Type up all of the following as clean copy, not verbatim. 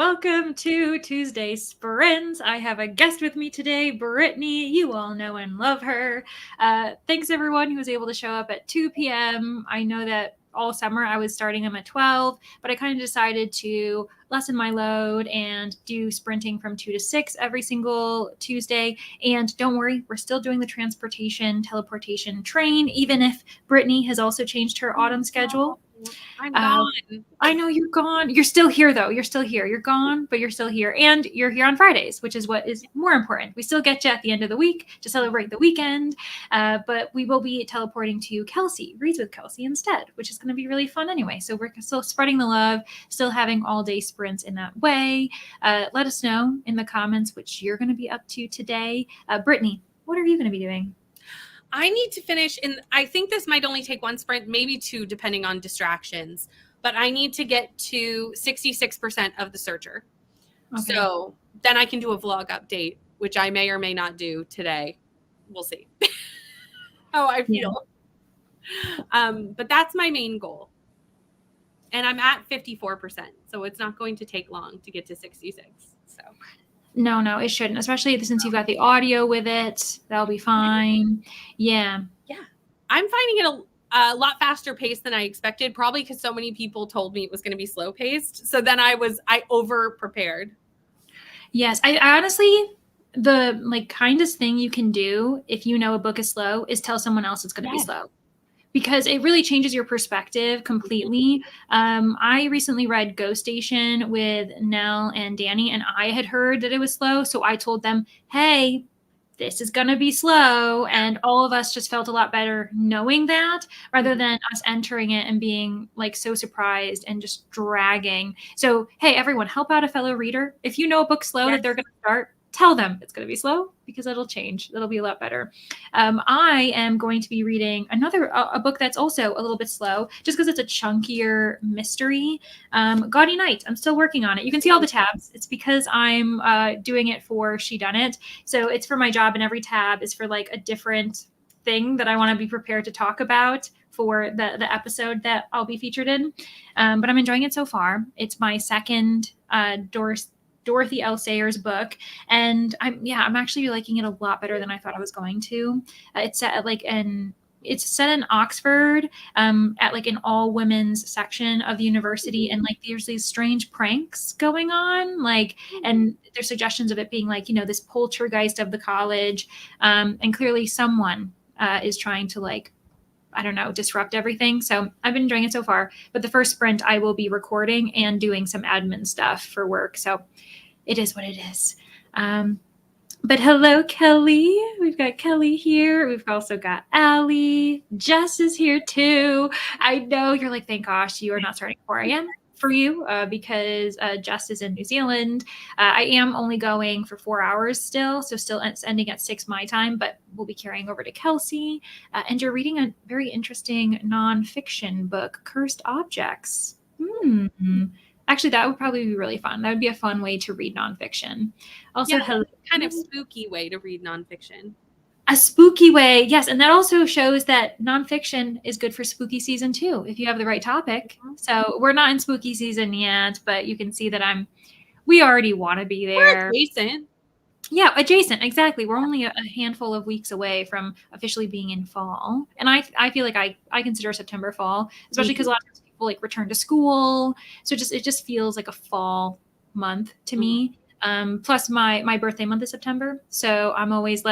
welcome to Tuesday Sprints. I have a guest with me today, Brittany. You all know and love her. Thanks everyone who was able to show up at 2 p.m. I know that all summer I was starting them at 12, but I kind of decided to lessen my load and do sprinting from 2 to 6 every single Tuesday. And don't worry, we're still doing the teleportation train, even if Brittany has also changed her autumn schedule. I'm gone. I know you're gone. You're still here, though. You're still here. You're gone, but you're still here. And you're here on Fridays, which is what is more important. We still get you at the end of the week to celebrate the weekend. But we will be teleporting to Kelsey, Reads with Kelsey instead, which is going to be really fun anyway. So we're still spreading the love, still having all day sprints in that way. Let us know in the comments which you're going to be up to today. Brittany, what are you going to be doing? I need to finish, and I think this might only take one sprint, maybe two, depending on distractions. But I need to get to 66% of the searcher. Okay. So then I can do a vlog update, which I may or may not do today. We'll see how I feel. Yeah. But that's my main goal. And I'm at 54%, so it's not going to take long to get to 66. So. No, it shouldn't, especially since you've got the audio with it. That'll be fine. Yeah. I'm finding it a lot faster paced than I expected, probably because so many people told me it was going to be slow paced. So then I over prepared. Yes. I honestly, the kindest thing you can do if you know a book is slow is tell someone else it's going to be slow. Because it really changes your perspective completely. I recently read Go Station with Nell and Danny, and I had heard that it was slow. So I told them, hey, this is going to be slow. And all of us just felt a lot better knowing that rather than us entering it and being so surprised and just dragging. So, hey, everyone, help out a fellow reader. If you know a book slow that they're going to start, tell them it's going to be slow because it'll change. It'll be a lot better. I am going to be reading a book that's also a little bit slow just because it's a chunkier mystery. Gaudy Night. I'm still working on it. You can see all the tabs. It's because I'm doing it for She Done It. So it's for my job and every tab is for a different thing that I want to be prepared to talk about for the episode that I'll be featured in. But I'm enjoying it so far. It's my second Dorothy L. Sayers book, and I'm actually liking it a lot better than I thought I was going to. It's set at in Oxford, at an all women's section of the university, and there's these strange pranks going on, and there's suggestions of it being this poltergeist of the college, and clearly someone is trying to I don't know, disrupt everything. So I've been enjoying it so far. But the first sprint, I will be recording and doing some admin stuff for work. So it is what it is. But hello, Kelly. We've got Kelly here. We've also got Allie. Jess is here too. I know you're thank gosh, you are not starting at 4 a.m. for you because Jess is in New Zealand. I am only going for 4 hours still, so still it's ending at 6 my time, but we'll be carrying over to Kelsey. And you're reading a very interesting nonfiction book, Cursed Objects. Actually, that would probably be really fun. That would be a fun way to read nonfiction. Also, kind of spooky way to read nonfiction. A spooky way, yes. And that also shows that nonfiction is good for spooky season too, if you have the right topic. So we're not in spooky season yet, but you can see that we already want to be there. We're adjacent. Yeah, adjacent, exactly. We're only a handful of weeks away from officially being in fall. And I feel like I consider September fall, especially because a lot of times people return to school. So it just feels like a fall month to me. Plus my birthday month is September. So I'm always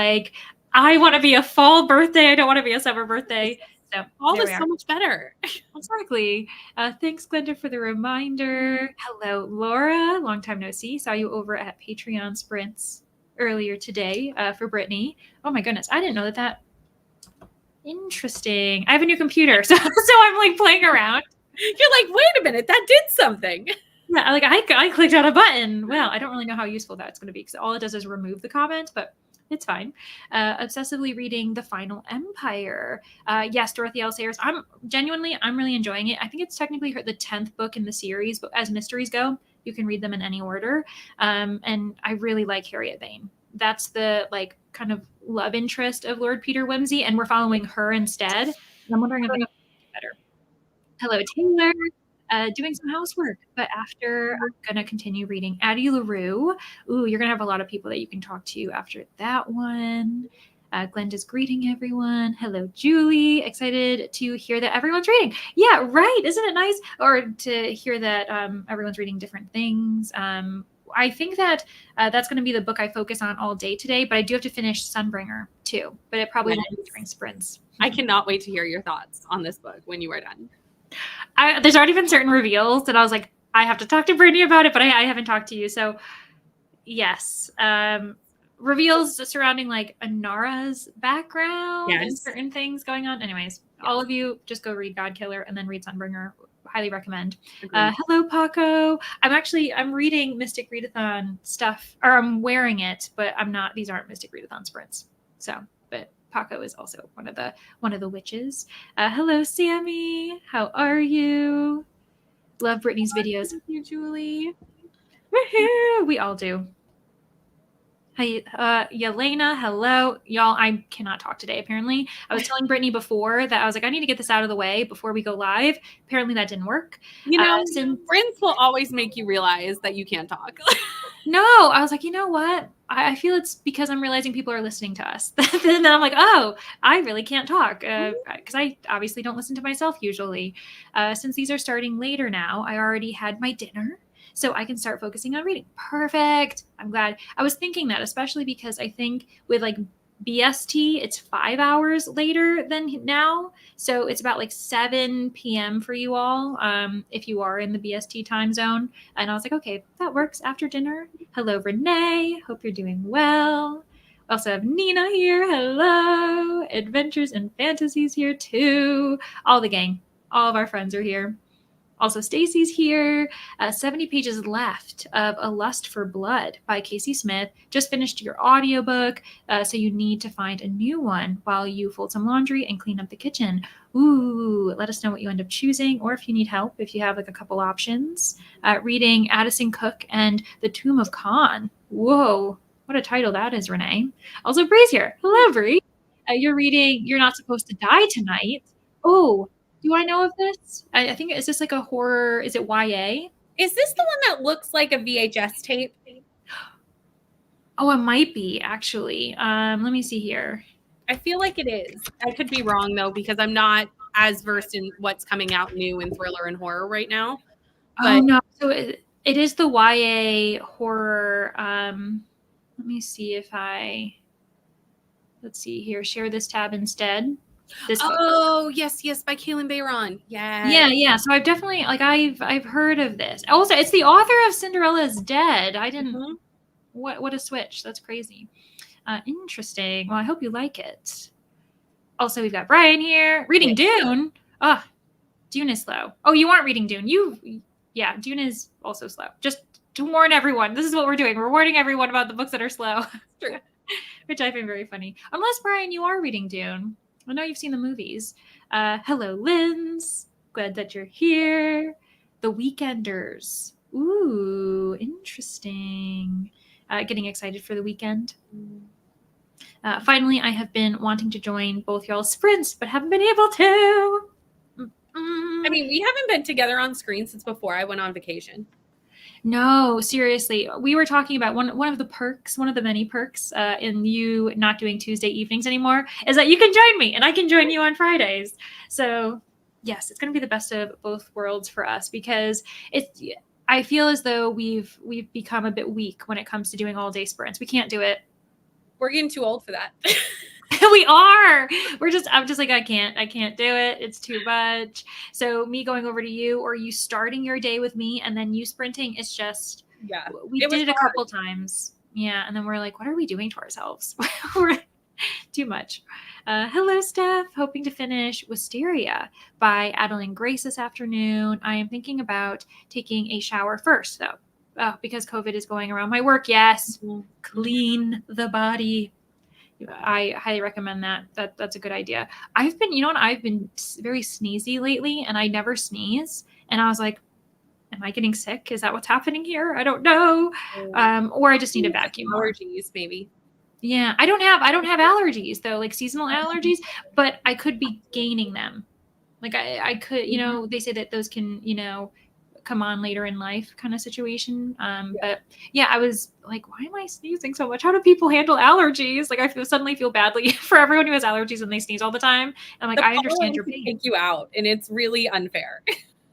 I want to be a fall birthday. I don't want to be a summer birthday. So fall is so much better. Exactly. Thanks, Glenda, for the reminder. Hello, Laura. Long time no see. Saw you over at Patreon Sprints earlier today for Brittany. Oh my goodness. I didn't know that. Interesting. I have a new computer. So I'm playing around. You're wait a minute. That did something. Yeah. I clicked on a button. Well, I don't really know how useful that's going to be because all it does is remove the comment, but it's fine. Obsessively reading The Final Empire. Yes, Dorothy L. Sayers. I'm really enjoying it. I think it's technically the 10th book in the series, but as mysteries go, you can read them in any order. And I really like Harriet Vane. That's the kind of love interest of Lord Peter Wimsey, and we're following her instead. And I'm wondering if they get better. Hello, Taylor. doing some housework. But after, I'm going to continue reading Addie LaRue. Ooh, you're going to have a lot of people that you can talk to after that one. Glenda's greeting everyone. Hello, Julie. Excited to hear that everyone's reading. Yeah, right. Isn't it nice? Or to hear that everyone's reading different things. I think that that's going to be the book I focus on all day today, but I do have to finish Sunbringer too, but it probably won't be during sprints. I cannot wait to hear your thoughts on this book when you are done. There's already been certain reveals that I was like, I have to talk to Brittany about it, but I haven't talked to you. So yes, reveals surrounding like Anara's background and certain things going on. Anyways, all of you just go read Godkiller and then read Sunbringer. Highly recommend. Hello, Paco. I'm reading Mystic Readathon stuff, or I'm wearing it, but I'm not. These aren't Mystic Readathon sprints. So, but Paco is also one of the witches. Hello, Sammy. How are you? Love Brittany's videos. Thank you, Julie. Woohoo! We all do. Hi, Yelena, hello. Y'all, I cannot talk today, apparently. I was telling Brittany before that I was like, I need to get this out of the way before we go live. Apparently that didn't work. You know, sprints will always make you realize that you can't talk. No, I was like, you know what? I feel it's because I'm realizing people are listening to us. Then I'm like, oh, I really can't talk because I obviously don't listen to myself usually. Since these are starting later now, I already had my dinner. So I can start focusing on reading. Perfect. I'm glad. I was thinking that, especially because I think with like BST, it's 5 hours later than now. So it's about like 7 p.m. for you all if you are in the BST time zone. And I was like, okay, that works after dinner. Hello, Renee. Hope you're doing well. Also have Nina here. Hello. Adventures and Fantasies here too. All the gang. All of our friends are here. Also, Stacy's here. 70 pages left of A Lust for Blood by Casey Smith. Just finished your audiobook, so you need to find a new one while you fold some laundry and clean up the kitchen. Ooh, let us know what you end up choosing, or if you need help, if you have like a couple options. Reading Addison Cook and The Tomb of Khan. Whoa, what a title that is, Renee. Also, Bree's here. Hello, Bree. You're reading You're Not Supposed to Die Tonight. Oh, do I know of this? I think, is this like a horror? Is it YA? Is this the one that looks like a VHS tape? Oh, it might be actually. Let me see here. I feel like it is. I could be wrong though, because I'm not as versed in what's coming out new in thriller and horror right now. But oh no, so it is the YA horror. Let me see if let's see here. Share this tab instead. This book. Oh, yes, by Kaylin Bayron. Yeah. So I've definitely I've heard of this. Also, it's the author of Cinderella's Dead. I didn't. What a switch! That's crazy. Interesting. Well, I hope you like it. Also, we've got Brian here reading Dune. Dune is slow. Oh, you aren't reading Dune. Dune is also slow. Just to warn everyone, this is what we're doing. We're warning everyone about the books that are slow, which I find very funny. Unless Brian, you are reading Dune. I know you've seen the movies. Hello, Linz. Glad that you're here. The Weekenders. Ooh, interesting. Getting excited for the weekend. Finally, I have been wanting to join both y'all's sprints, but haven't been able to. I mean, we haven't been together on screen since before I went on vacation. No, seriously. We were talking about one of the perks, one of the many perks in you not doing Tuesday evenings anymore is that you can join me and I can join you on Fridays. So yes, it's going to be the best of both worlds for us because I feel as though we've become a bit weak when it comes to doing all day sprints. We can't do it. We're getting too old for that. We are. I'm just like, I can't do it. It's too much. So me going over to you or you starting your day with me and then you sprinting, it's just, we did it a couple times. Yeah. And then we're like, what are we doing to ourselves? We're too much. Hello, Steph. Hoping to finish Wisteria by Adeline Grace this afternoon. I am thinking about taking a shower first though. Because COVID is going around my work. Yes. Clean the body. I highly recommend that. That's a good idea. I've been very sneezy lately and I never sneeze. And I was like, am I getting sick? Is that what's happening here? I don't know. Or I just need a vacuum. Allergies, maybe. Yeah. I don't have allergies though, like seasonal allergies, but I could be gaining them. Like I could, you know, they say that those can, you know, come on later in life kind of situation. But yeah, I was like, why am I sneezing so much? How do people handle allergies? Like suddenly feel badly for everyone who has allergies and they sneeze all the time. I'm like, The I understand pollen your can pain. take you out, and it's really unfair.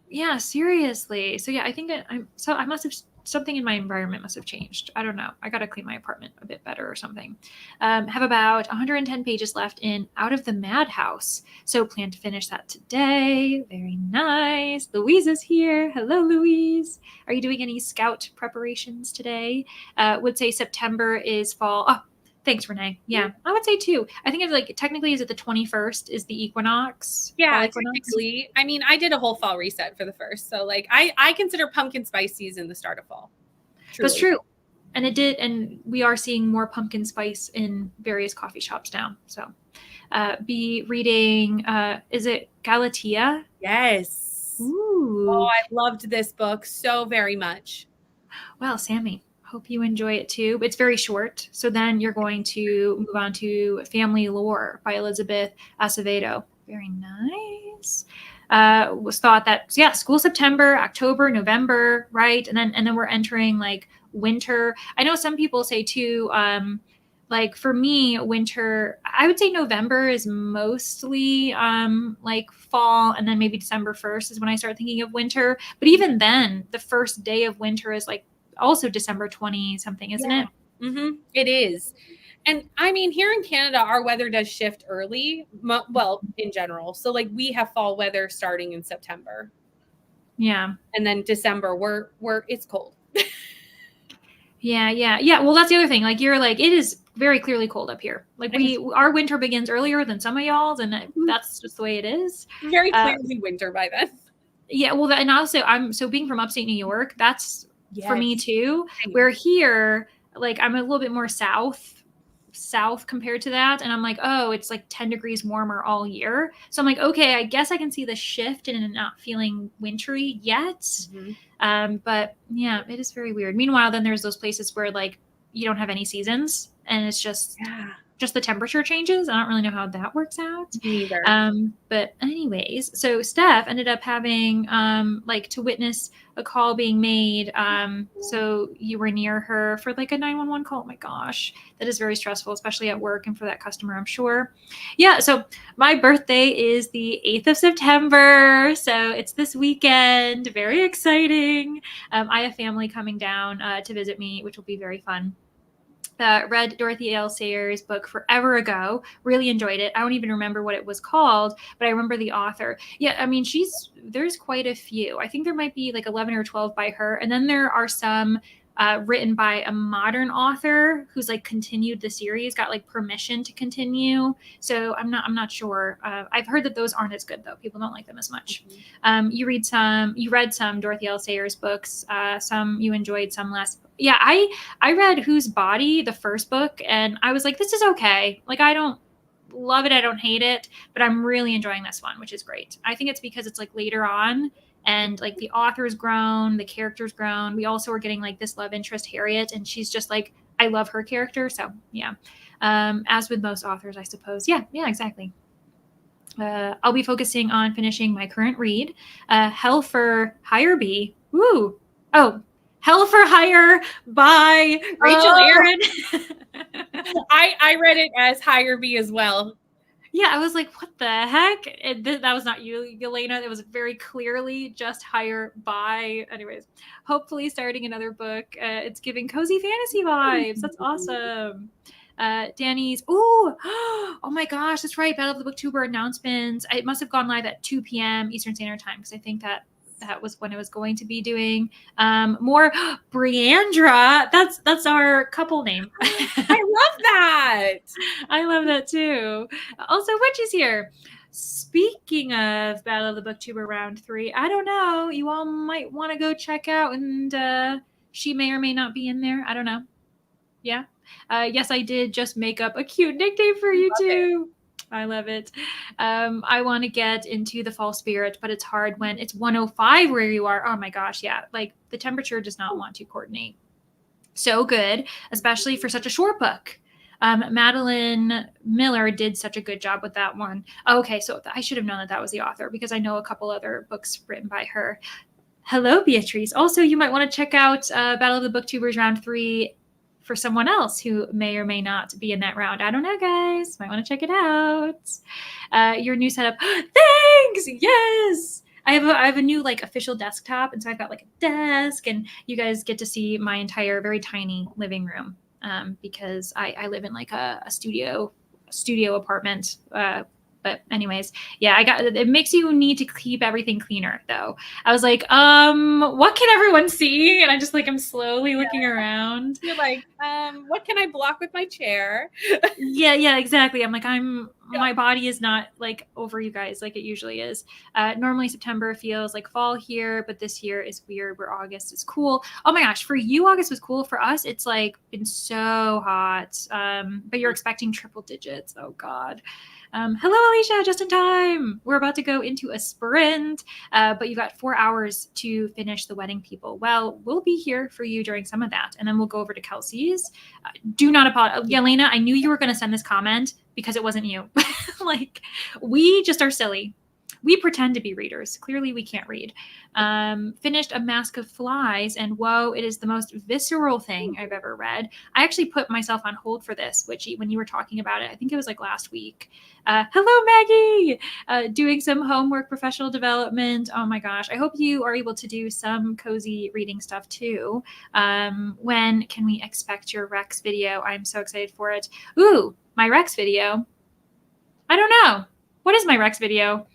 Yeah, seriously. So yeah, I think I must have something in my environment must have changed. I don't know. I got to clean my apartment a bit better or something. Have about 110 pages left in Out of the Madhouse. So plan to finish that today. Very nice. Louise is here. Hello, Louise. Are you doing any scout preparations today? Would say September is fall. Oh, thanks, Renee. Yeah, I would say too. I think it's like technically, is it the 21st is the equinox? Yeah, Fall equinox? technically. I mean, I did a whole fall reset for the first. So like I consider pumpkin spice season the start of fall. Truly. That's true. And it did, and we are seeing more pumpkin spice in various coffee shops now. So be reading, is it Galatea? Yes. Ooh. Oh, I loved this book so very much. Well, Sammy, hope you enjoy it too. It's very short. So then you're going to move on to Family Lore by Elizabeth Acevedo. Very nice. Was thought that, yeah, school September, October, November, right? And then we're entering like winter. I know some people say too, like for me, winter, I would say November is mostly like fall, and then maybe December 1st is when I start thinking of winter. But even then, the first day of winter is like also December 20 something, isn't it? Mm-hmm. It is. And I mean, here in Canada, our weather does shift early. Well, in general. So like we have fall weather starting in September. Yeah. And then December, we're it's cold. Yeah. Well, that's the other thing. Like you're like, it is very clearly cold up here. Like our winter begins earlier than some of y'all's, and that's just the way it is. Very clearly winter by then. Yeah. Well, and also being from upstate New York, that's for me too. Where here, like I'm a little bit more south compared to that, and I'm like, oh, it's like 10 degrees warmer all year. So I'm like, okay, I guess I can see the shift in not feeling wintry yet. Mm-hmm. But yeah, it is very weird. Meanwhile, then there's those places where like you don't have any seasons and it's just the temperature changes. I don't really know how that works out. Neither. But anyways, so Steph ended up having like to witness a call being made. So you were near her for like a 911 call. Oh my gosh, that is very stressful, especially at work and for that customer, I'm sure. Yeah. So my birthday is the 8th of September. So it's this weekend. Very exciting. I have family coming down to visit me, which will be very fun. Read Dorothy L. Sayers' book forever ago. Really enjoyed it. I don't even remember what it was called, but I remember the author. Yeah, I mean, there's quite a few. I think there might be like 11 or 12 by her. And then there are some written by a modern author who's like continued the series, got like permission to continue. So I'm not sure. I've heard that those aren't as good though. People don't like them as much. Mm-hmm. You read some Dorothy L. Sayers books. Some you enjoyed, some less. Yeah, I read Whose Body, the first book, and I was like, this is okay. Like, I don't love it. I don't hate it, but I'm really enjoying this one, which is great. I think it's because it's like later on and like the author's grown, the character's grown. We also are getting like this love interest, Harriet, and she's just like, I love her character. So yeah, as with most authors, I suppose. Yeah, exactly. I'll be focusing on finishing my current read, Hell for Hire Bee. Woo! Oh, Hell for Hire by Rachel Aaron. I read it as Hire Bee as well. Yeah, I was like, what the heck? That was not you, Yelena. It was very clearly just Hire by. Anyways, hopefully starting another book. It's giving cozy fantasy vibes. That's awesome. Danny's, oh my gosh, that's right. Battle of the Booktuber announcements. It must have gone live at 2 p.m. Eastern Standard Time because I think that was when it was going to be doing more. Briandra, that's our couple name. I love that. I love that too. Also, Witch is here. Speaking of Battle of the Booktuber Round 3, I don't know. You all might want to go check out, and she may or may not be in there. I don't know. Yeah. Yes, I did just make up a cute nickname for you too. I love it. I want to get into the fall spirit, but it's hard when it's 105 where you are. Oh my gosh, yeah. Like the temperature does not want to coordinate. So good, especially for such a short book. Madeline Miller did such a good job with that one. Okay, so I should have known that that was the author because I know a couple other books written by her. Hello, Beatrice. Also, you might want to check out Battle of the Booktubers Round 3 for someone else who may or may not be in that round. I don't know, guys. Might want to check it out. Your new setup. Thanks! Yes! I have a new like official desktop, and so I've got like a desk, and you guys get to see my entire very tiny living room because I live in like a studio apartment. But anyways, yeah, it makes you need to keep everything cleaner though. I was like, what can everyone see? And I just like I'm slowly looking around. You're like, what can I block with my chair? Yeah, exactly. I'm like, my body is not like over you guys like it usually is. Normally September feels like fall here, but this year is weird where August is cool. Oh my gosh, for you, August was cool. For us, it's like been so hot. But you're expecting triple digits. Oh God. Hello, Alicia, just in time. We're about to go into a sprint, but you got 4 hours to finish the wedding people. Well, we'll be here for you during some of that, and then we'll go over to Kelsey's. Do not apologize. Yelena, I knew you were going to send this comment because it wasn't you. Like, we just are silly. We pretend to be readers. Clearly, we can't read. Finished A Mask of Flies, and whoa, it is the most visceral thing I've ever read. I actually put myself on hold for this, which when you were talking about it, I think it was like last week. Hello, Maggie! Doing some homework, professional development. Oh my gosh. I hope you are able to do some cozy reading stuff too. When can we expect your Rex video? I'm so excited for it. Ooh, my Rex video. I don't know. What is my Rex video?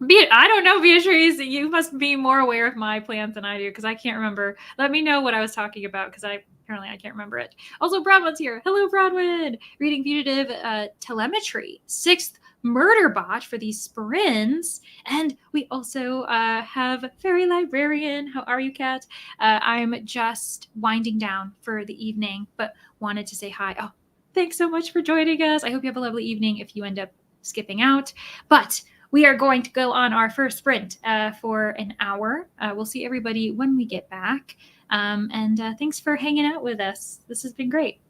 I don't know, Beatrice. You must be more aware of my plans than I do because I can't remember. Let me know what I was talking about because apparently I can't remember it. Also, Bronwyn's here. Hello, Bronwyn. Reading Fugitive Telemetry, 6th Murder Bot for these sprints. And we also have Fairy Librarian. How are you, Kat? I'm just winding down for the evening, but wanted to say hi. Oh, thanks so much for joining us. I hope you have a lovely evening if you end up skipping out. But we are going to go on our first sprint for an hour. We'll see everybody when we get back. And thanks for hanging out with us. This has been great.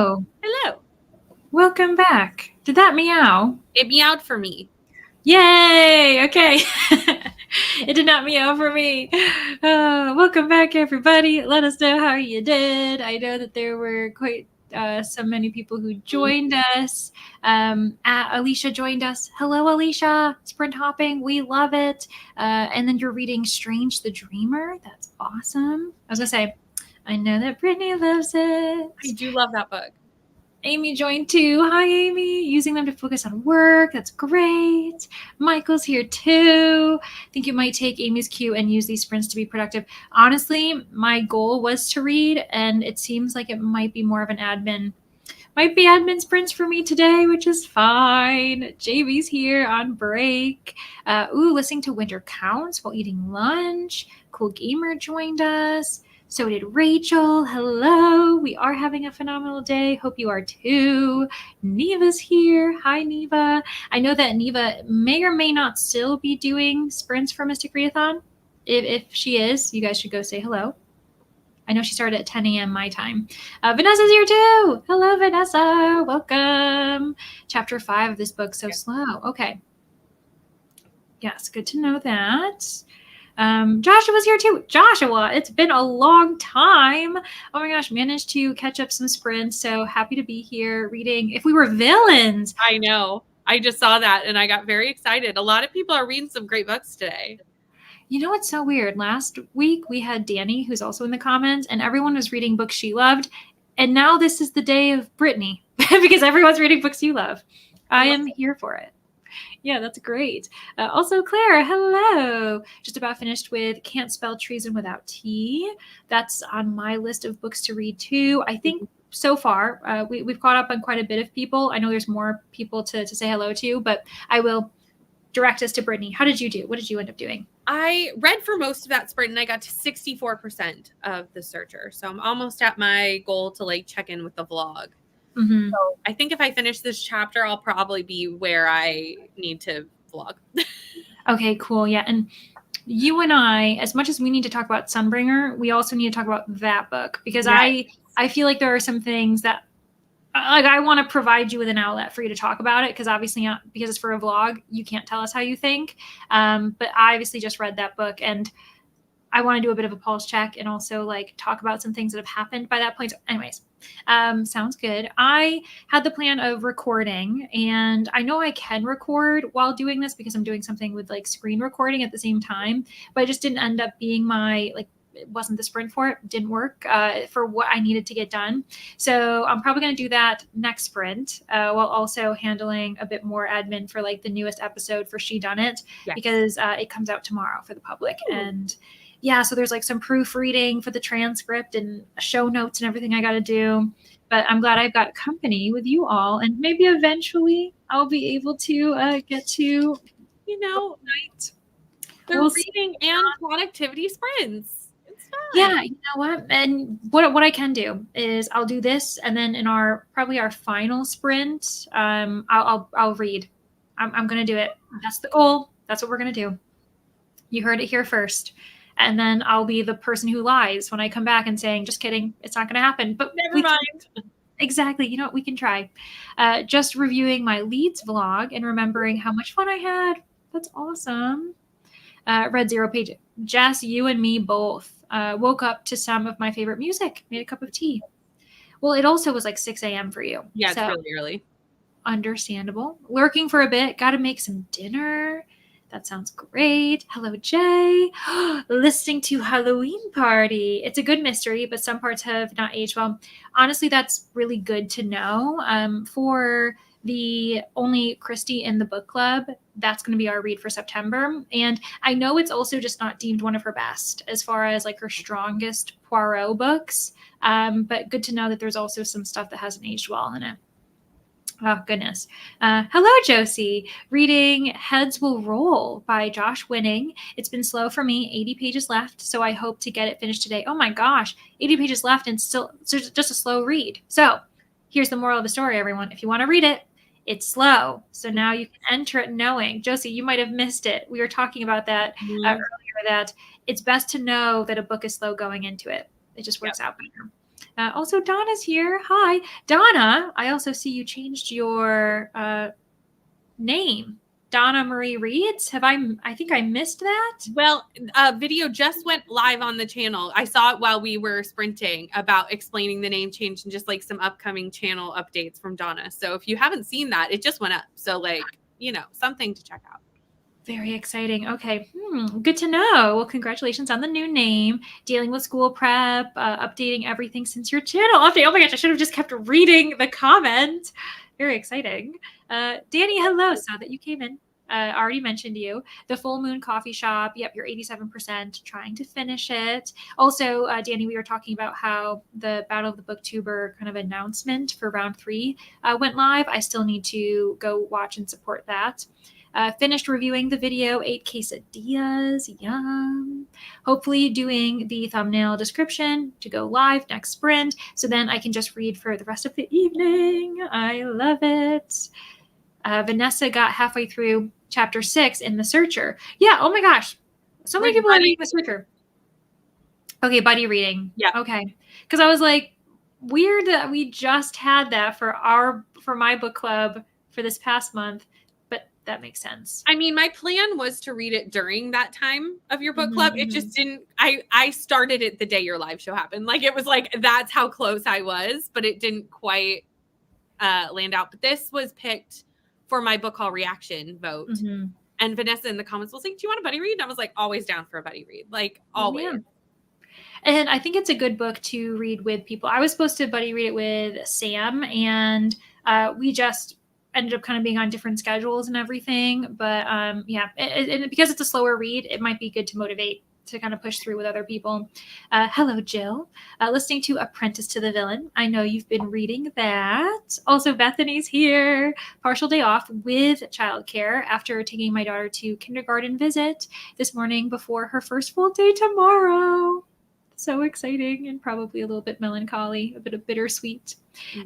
Hello. Hello. Welcome back. Did that meow? It meowed for me. Yay! Okay. It did not meow for me. Welcome back, everybody. Let us know how you did. I know that there were quite so many people who joined us. Alicia joined us. Hello, Alicia. Sprint hopping. We love it. And then you're reading Strange the Dreamer. That's awesome. I was going to say, I know that Brittany loves it. I do love that book. Amy joined too. Hi, Amy. Using them to focus on work. That's great. Michael's here too. I think you might take Amy's cue and use these sprints to be productive. Honestly, my goal was to read, and it seems like it might be more of an admin. Might be admin sprints for me today, which is fine. JB's here on break. Listening to Winter Counts while eating lunch. Cool Gamer joined us. So did Rachel. Hello. We are having a phenomenal day. Hope you are too. Neva's here. Hi, Neva. I know that Neva may or may not still be doing sprints for Mystic Readathon. If she is, you guys should go say hello. I know she started at 10 a.m. my time. Vanessa's here too. Hello, Vanessa. Welcome. Chapter 5 of this book, So Slow. Okay. Yes, good to know that. Joshua's here too. Joshua, it's been a long time. Oh my gosh, managed to catch up some sprints. So happy to be here reading If We Were Villains. I know. I just saw that and I got very excited. A lot of people are reading some great books today. You know what's so weird? Last week we had Danny, who's also in the comments, and everyone was reading books she loved. And now this is the day of Brittany because everyone's reading books you love. I am here for it. Yeah, that's great. Also, Claire, hello. Just about finished with Can't Spell Treason Without Tea. That's on my list of books to read too. I think so far we've caught up on quite a bit of people. I know there's more people to say hello to, but I will direct us to Brittany. How did you do? What did you end up doing? I read for most of that sprint and I got to 64% of the searcher. So I'm almost at my goal to check in with the vlog. Mm-hmm. So I think if I finish this chapter, I'll probably be where I need to vlog. Okay, cool. Yeah. And you and I, as much as we need to talk about Sunbringer, we also need to talk about that book because Yes. I feel like there are some things that I want to provide you with an outlet for you to talk about it because obviously because it's for a vlog, you can't tell us how you think. But I obviously just read that book and I want to do a bit of a pulse check and also talk about some things that have happened by that point. So anyways, sounds good. I had the plan of recording and I know I can record while doing this because I'm doing something with screen recording at the same time, but I just didn't end up being it wasn't the sprint for it. Didn't work for what I needed to get done. So I'm probably going to do that next sprint while also handling a bit more admin for the newest episode for She Done It because it comes out tomorrow for the public. Ooh. And yeah, so there's some proofreading for the transcript and show notes and everything I got to do. But I'm glad I've got company with you all. And maybe eventually I'll be able to get to, night. They're reading and productivity sprints. It's fun. Yeah, you know what? And what I can do is I'll do this. And then in our final sprint, I'll read. I'm going to do it. That's the goal. That's what we're going to do. You heard it here first. And then I'll be the person who lies when I come back and saying, just kidding, it's not going to happen. But never mind. Exactly. You know what? We can try. Just reviewing my Leeds vlog and remembering how much fun I had. That's awesome. Read 0 pages. Jess, you and me both woke up to some of my favorite music, made a cup of tea. Well, it also was 6 a.m. for you. Yeah, it's really early. Understandable. Lurking for a bit. Got to make some dinner. That sounds great. Hello, Jay. Listening to Halloween Party. It's a good mystery, but some parts have not aged well. Honestly, that's really good to know. For the only Christy in the book club, that's going to be our read for September. And I know it's also just not deemed one of her best as far as her strongest Poirot books. But good to know that there's also some stuff that hasn't aged well in it. Oh, goodness. Hello, Josie. Reading Heads Will Roll by Josh Winning. It's been slow for me. 80 pages left, so I hope to get it finished today. Oh, my gosh. 80 pages left and still just a slow read. So here's the moral of the story, everyone. If you want to read it, it's slow. So now you can enter it knowing. Josie, you might have missed it. We were talking about that earlier, that it's best to know that a book is slow going into it. It just works out better. Also, Donna's here. Hi, Donna. I also see you changed your name. Donna Marie Reads. I think I missed that. Well, a video just went live on the channel. I saw it while we were sprinting about explaining the name change and just like some upcoming channel updates from Donna. So if you haven't seen that, it just went up. So like, something to check out. Very exciting. Okay. Good to know. Well, congratulations on the new name, dealing with school prep, updating everything since your channel update. Oh my gosh, I should have just kept reading the comment. Very exciting. Danny, hello. Saw that you came in. Already mentioned you. The Full Moon Coffee Shop. Yep, you're 87%, trying to finish it. Also, Danny, we were talking about how the Battle of the Booktuber kind of announcement for round 3 went live. I still need to go watch and support that. Finished reviewing the video, 8 quesadillas, yum. Hopefully doing the thumbnail description to go live next sprint, so then I can just read for the rest of the evening. I love it. Vanessa got halfway through chapter 6 in The Searcher. Yeah, oh my gosh. So many people are reading The Searcher. Okay, buddy reading. Yeah. Okay. Because I was like, weird that we just had that for my book club for this past month. That makes sense. I mean, my plan was to read it during that time of your book club. It just didn't, I started it the day your live show happened. Like, it was like, that's how close I was, but it didn't quite land out. But this was picked for my book haul reaction vote. And Vanessa in the comments was like, do you want a buddy read? And I was like, always down for a buddy read. Like, always. Yeah. And I think it's a good book to read with people. I was supposed to buddy read it with Sam, and we just ended up kind of being on different schedules and everything. But yeah, and because it's a slower read, it might be good to motivate to kind of push through with other people. Hello, Jill. Listening to Apprentice to the Villain. I know you've been reading that. Also, Bethany's here. Partial day off with childcare after taking my daughter to kindergarten visit this morning before her first full day tomorrow. So exciting and probably a little bit melancholy, a bit of bittersweet.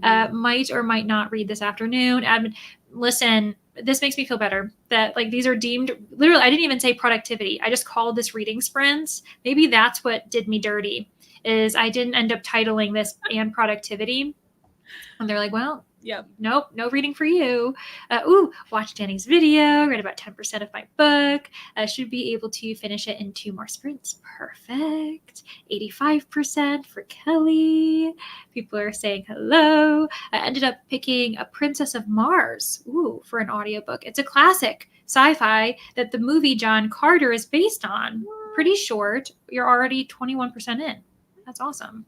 Might or might not read this afternoon. Admin, listen, this makes me feel better that like these are deemed, literally, I didn't even say productivity. I just called this reading sprints. Maybe that's what did me dirty, is I didn't end up titling this and productivity. And they're like, well, nope, no reading for you. Watch Danny's video, read about 10% of my book. Should be able to finish it in 2 more sprints. Perfect. 85% for Kelly. People are saying hello. I ended up picking A Princess of Mars, for an audiobook. It's a classic sci-fi that the movie John Carter is based on. Pretty short. You're already 21% in. That's awesome.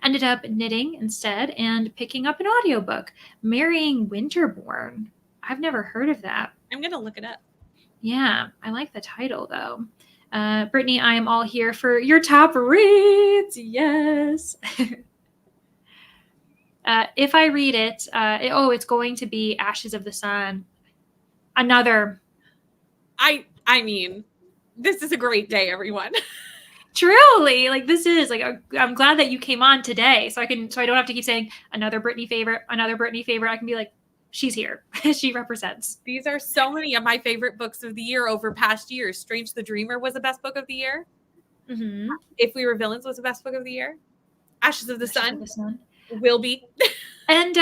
Ended up knitting instead and picking up an audiobook, Marrying Winterborn. I've never heard of that. I'm going to look it up. Yeah, I like the title though. Brittany, I am all here for your top reads. Yes. If I read it, it's going to be Ashes of the Sun. Another. I mean, this is a great day, everyone. Truly, like this is like I'm glad that you came on today, so I don't have to keep saying another Brittany favorite. I can be like, she's here. She represents. These are so many of my favorite books of the year over past years. Strange the Dreamer was the best book of the year. If We Were Villains was the best book of the year. Ashes of the Sun will be. And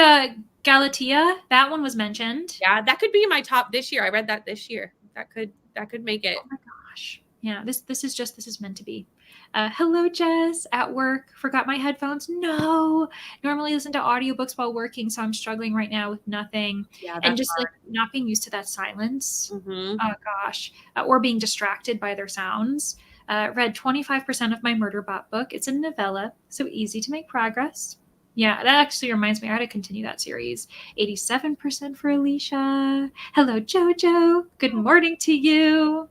Galatea, that one was mentioned. Yeah, that could be my top this year. I read that this year. That could make it. Oh my gosh. Yeah, this is meant to be. Hello, Jess. At work. Forgot my headphones. No. Normally listen to audiobooks while working, so I'm struggling right now with nothing. Yeah, and just hard. Like not being used to that silence. Oh gosh. Or being distracted by their sounds. Read 25% of my Murderbot book. It's a novella, so easy to make progress. Yeah, that actually reminds me. I got to continue that series. 87% for Alicia. Hello, Jojo. Good morning to you.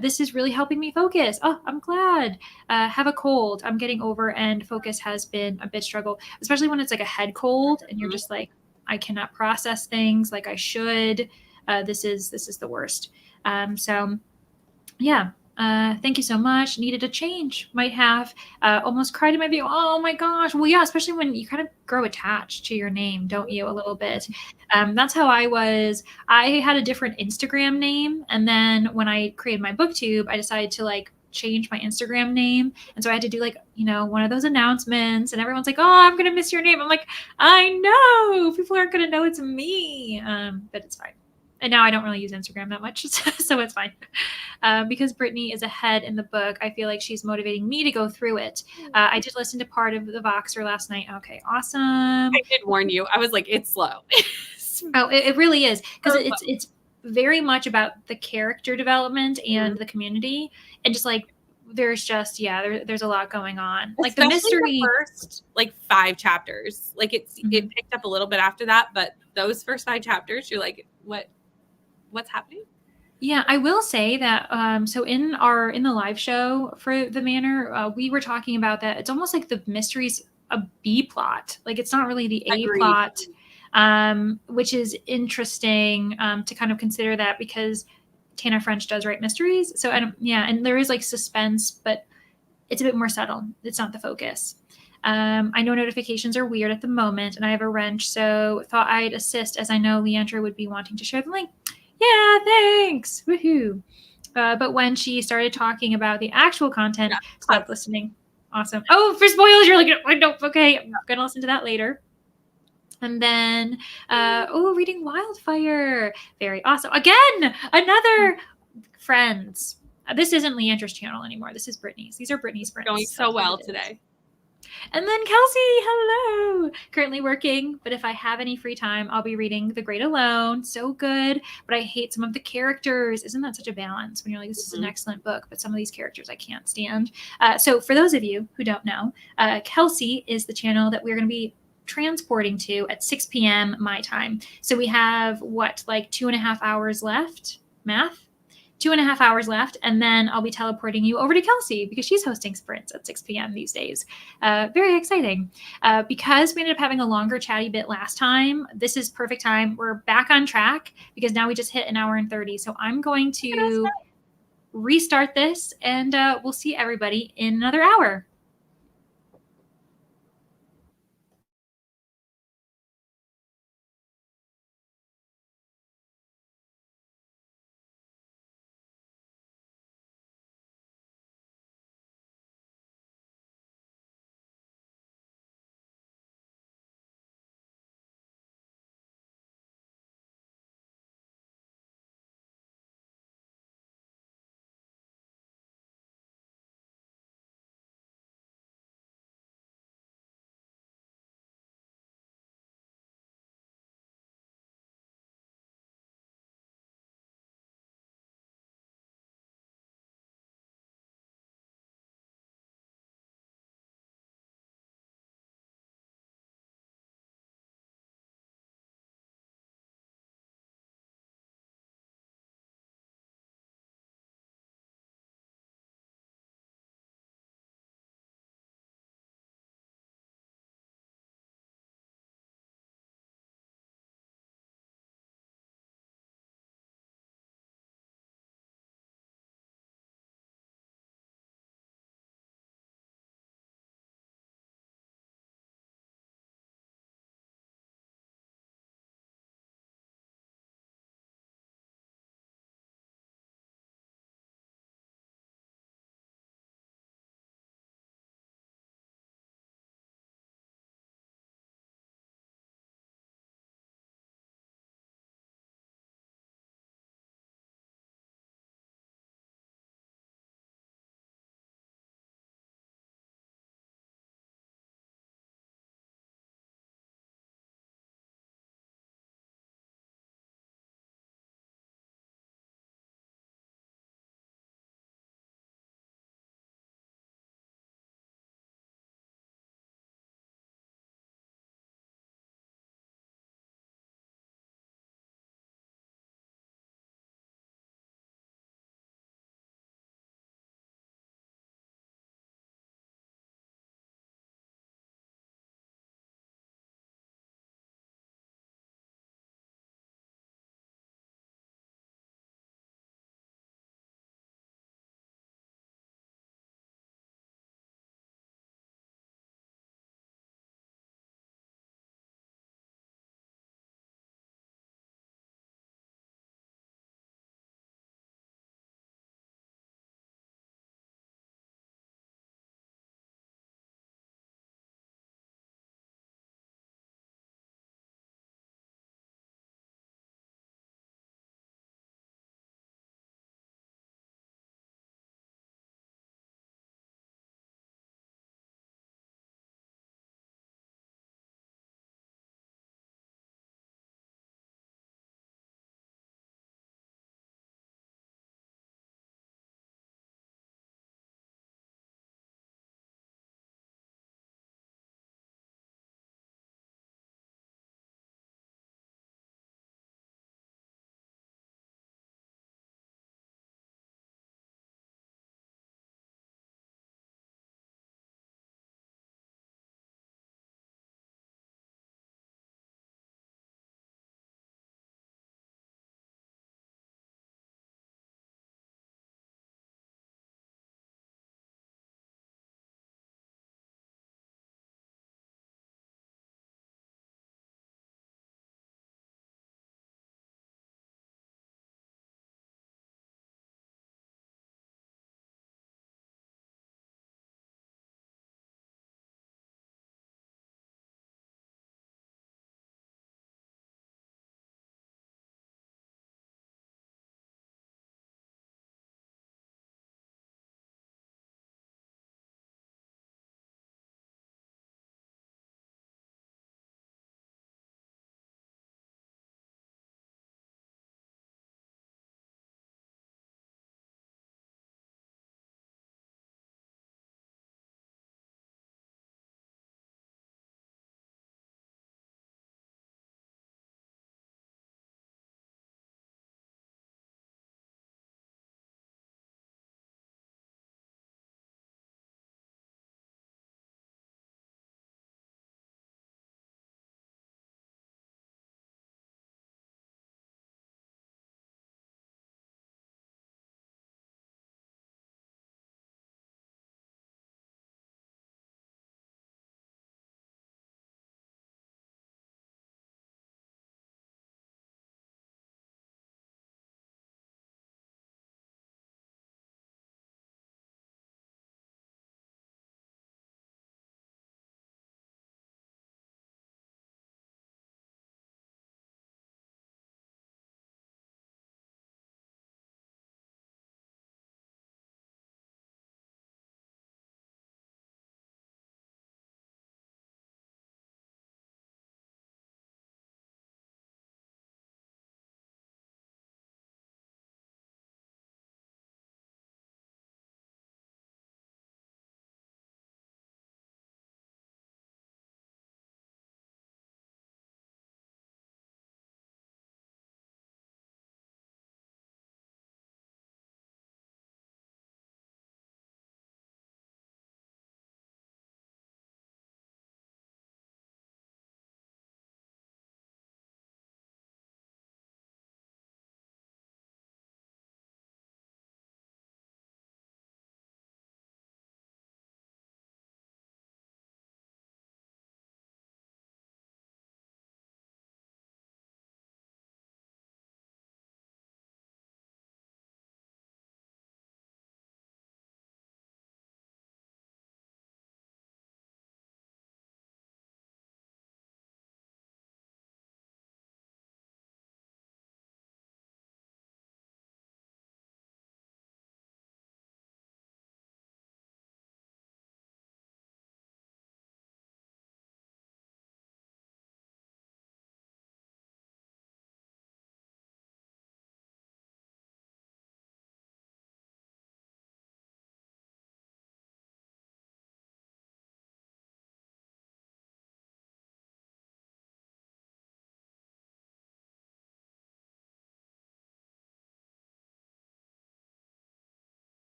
This is really helping me focus. Oh, I'm glad. Have a cold. I'm getting over, and focus has been a bit struggle, especially when it's like a head cold and you're just like, I cannot process things like I should. This is the worst. So yeah. Thank you so much. Needed a change. Might have almost cried in my video. Oh my gosh. Well, yeah, especially when you kind of grow attached to your name, don't you? A little bit. That's how I was. I had a different Instagram name. And then when I created my booktube, I decided to like change my Instagram name. And so I had to do like, one of those announcements, and everyone's like, oh, I'm going to miss your name. I'm like, I know people aren't going to know it's me. But it's fine. And now I don't really use Instagram that much, so it's fine. Because Brittany is ahead in the book, I feel like she's motivating me to go through it. I did listen to part of the Voxer last night. Okay, awesome. I did warn you. I was like, it's slow. Oh, it really is, because it's very much about the character development and the community, and just like there's just there's a lot going on. Like especially the mystery, the first like 5 chapters. Like it picked up a little bit after that, but those first 5 chapters, you're like, what's happening? Yeah, I will say that. So in the live show for the Manor, we were talking about that. It's almost like the mystery's a B plot. Like it's not really the A plot, which is interesting to kind of consider that, because Tana French does write mysteries. So and there is like suspense, but it's a bit more subtle. It's not the focus. I know notifications are weird at the moment, and I have a wrench, so thought I'd assist, as I know Leandra would be wanting to share the link. Yeah, thanks. Woohoo. But when she started talking about the actual content, stopped listening. Awesome. Oh, for spoilers, you're like, I don't. Okay, I'm going to listen to that later. And then, reading Wildfire. Very awesome. Again, another Friends. This isn't Leandra's channel anymore. This is Brittany's. These are Brittany's friends. Going so well today. And then Kelsey, hello. Currently working, but if I have any free time, I'll be reading The Great Alone. So good, but I hate some of the characters. Isn't that such a balance when you're like, this is an excellent book, but some of these characters I can't stand. So for those of you who don't know, Kelsey is the channel that we're going to be transporting to at 6 p.m. my time. So we have like 2.5 hours left. Math? 2.5 hours left, and then I'll be teleporting you over to Kelsey, because she's hosting sprints at 6 p.m. these days. Very exciting. Because we ended up having a longer chatty bit last time, this is perfect time. We're back on track, because now we just hit 1 hour and 30. So I'm going to restart this, and we'll see everybody in another hour.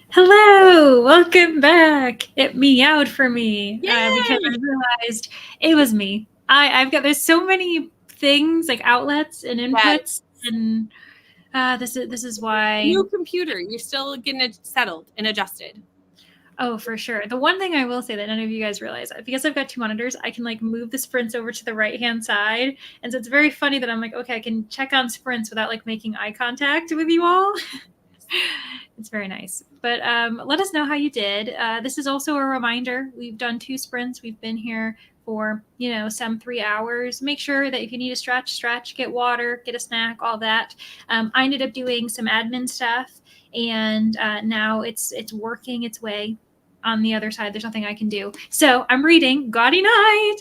Hello, welcome back. It meowed for me because I Yay! realized it was me. There's so many things like outlets and Yes. inputs, and this is why. New computer. You're still getting it settled and adjusted. Oh, for sure. The one thing I will say that none of you guys realize, because I've got two monitors, I can like move the sprints over to the right hand side, and so it's very funny that I'm like, okay, I can check on sprints without like making eye contact with you all. It's very nice. But let us know how you did. This is also a reminder. We've done 2 sprints. We've been here for, some 3 hours. Make sure that if you need to stretch, get water, get a snack, all that. I ended up doing some admin stuff, and now it's working its way on the other side. There's nothing I can do. So I'm reading Gaudy Night.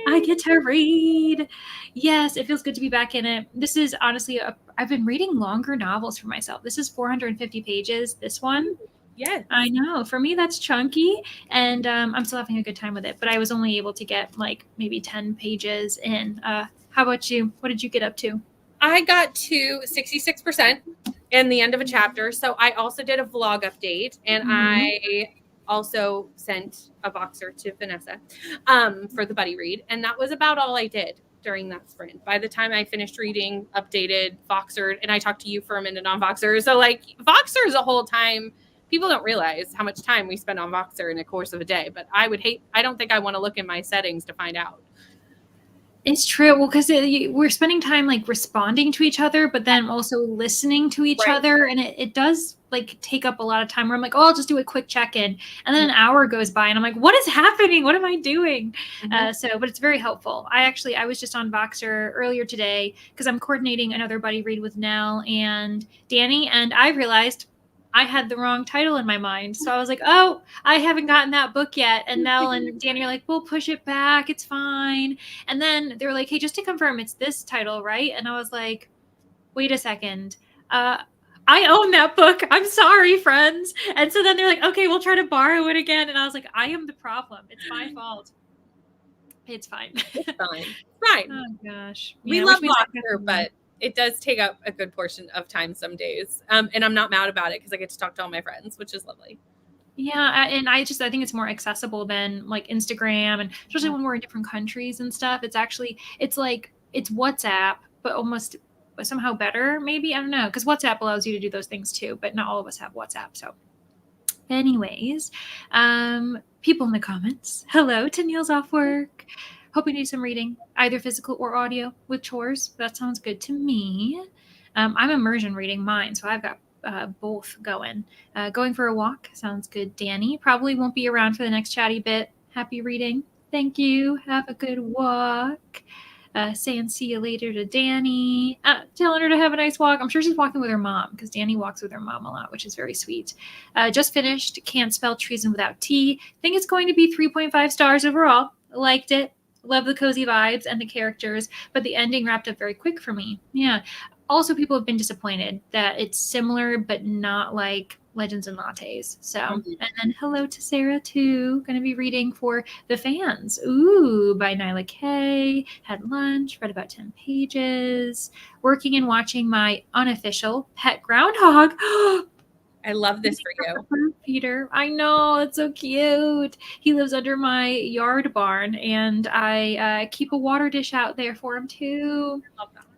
I get to read. Yes, it feels good to be back in it. This is honestly, I've been reading longer novels for myself. This is 450 pages, this one. Yes. I know. For me, that's chunky, and I'm still having a good time with it. But I was only able to get like maybe 10 pages in. How about you? What did you get up to? I got to 66% in the end of a chapter. So I also did a vlog update, and I also sent a Voxer to Vanessa for the buddy read. And that was about all I did during that sprint. By the time I finished reading, updated, Voxered, and I talked to you for a minute on Voxer. So like Voxer is a whole time. People don't realize how much time we spend on Voxer in the course of a day, but I don't think I want to look in my settings to find out. It's true. Well, because we're spending time like responding to each other, but then also listening to each other. And it does like take up a lot of time where I'm like, oh, I'll just do a quick check-in. And then an hour goes by and I'm like, what is happening? What am I doing? But it's very helpful. I was just on Voxer earlier today because I'm coordinating another buddy read with Nell and Danny. And I realized I had the wrong title in my mind. So I was like, oh, I haven't gotten that book yet. And Nell and Danny are like, we'll push it back. It's fine. And then they were like, hey, just to confirm, it's this title, right? And I was like, wait a second. I own that book. I'm sorry, friends. And so then they're like, okay, we'll try to borrow it again. And I was like, I am the problem. It's my fault. It's fine. It's fine. Fine. Oh, gosh. We love Voxer, but it does take up a good portion of time some days. And I'm not mad about it because I get to talk to all my friends, which is lovely. Yeah, and I think it's more accessible than like Instagram, and especially when we're in different countries and stuff. It's WhatsApp, but almost somehow better, maybe. I don't know, because WhatsApp allows you to do those things too, but not all of us have WhatsApp. So anyways, people in the comments, hello to Neil's off work. Hope you do some reading, either physical or audio with chores. That sounds good to me. I'm immersion reading mine, so I've got both going. Going for a walk sounds good, Danny. Probably won't be around for the next chatty bit. Happy reading. Thank you. Have a good walk. Saying see you later to Danny. Telling her to have a nice walk. I'm sure she's walking with her mom because Danny walks with her mom a lot, which is very sweet. Just finished. Can't spell treason without T. Think it's going to be 3.5 stars overall. Liked it. Love the cozy vibes and the characters, but the ending wrapped up very quick for me. Yeah. Also, people have been disappointed that it's similar, but not like Legends and Lattes. So, and then hello to Sarah too. Going to be reading for the fans. Ooh, by Nyla K. Had lunch, read about 10 pages. Working and watching my unofficial pet groundhog. I love this for you. Peter. I know, it's so cute. He lives under my yard barn, and I keep a water dish out there for him too.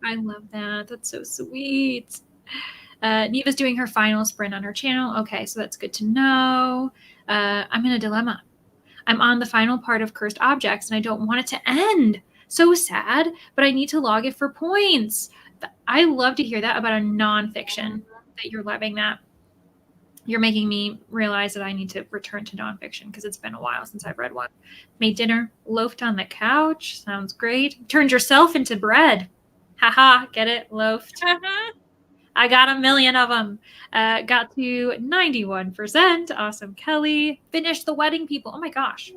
I love that. That's so sweet. Neva's doing her final sprint on her channel. Okay, so that's good to know. I'm in a dilemma. I'm on the final part of Cursed Objects, and I don't want it to end. So sad, but I need to log it for points. I love to hear that about a nonfiction, that you're loving that. You're making me realize that I need to return to nonfiction because it's been a while since I've read one. Made dinner, loafed on the couch. Sounds great. Turned yourself into bread. Haha, get it? Loafed. I got a million of them. Got to 91%. Awesome, Kelly. Finished The Wedding People. Oh my gosh.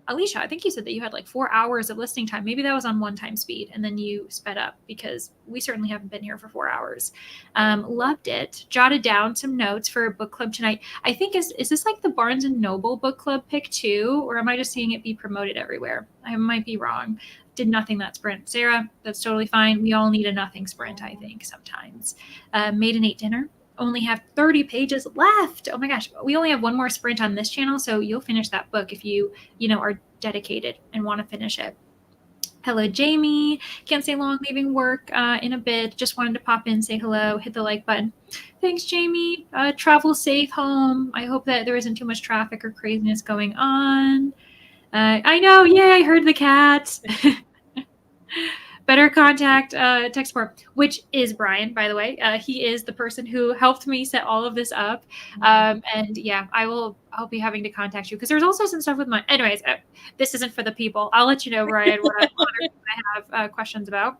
Alicia, I think you said that you had like 4 hours of listening time. Maybe that was on one-time speed, and then you sped up because we certainly haven't been here for 4 hours. Loved it. Jotted down some notes for book club tonight. I think is this like the Barnes and Noble book club pick too, or am I just seeing it be promoted everywhere? I might be wrong. Did nothing that sprint. Sarah, that's totally fine. We all need a nothing sprint, I think, sometimes. Made and ate dinner. only have 30 pages left. Oh my gosh, we only have one more sprint on this channel, so you'll finish that book if you are dedicated and want to finish it. Hello, Jamie. Can't stay long, leaving work in a bit. Just wanted to pop in, say hello, hit the like button. Thanks, Jamie. Travel safe home. I hope that there isn't too much traffic or craziness going on. I know. Yay, I heard the cat. Better contact tech support, which is Brian, by the way. He is the person who helped me set all of this up. And yeah, I'll be having to contact you because there's also some stuff with my. Anyways, this isn't for the people. I'll let you know, Brian, what I have questions about.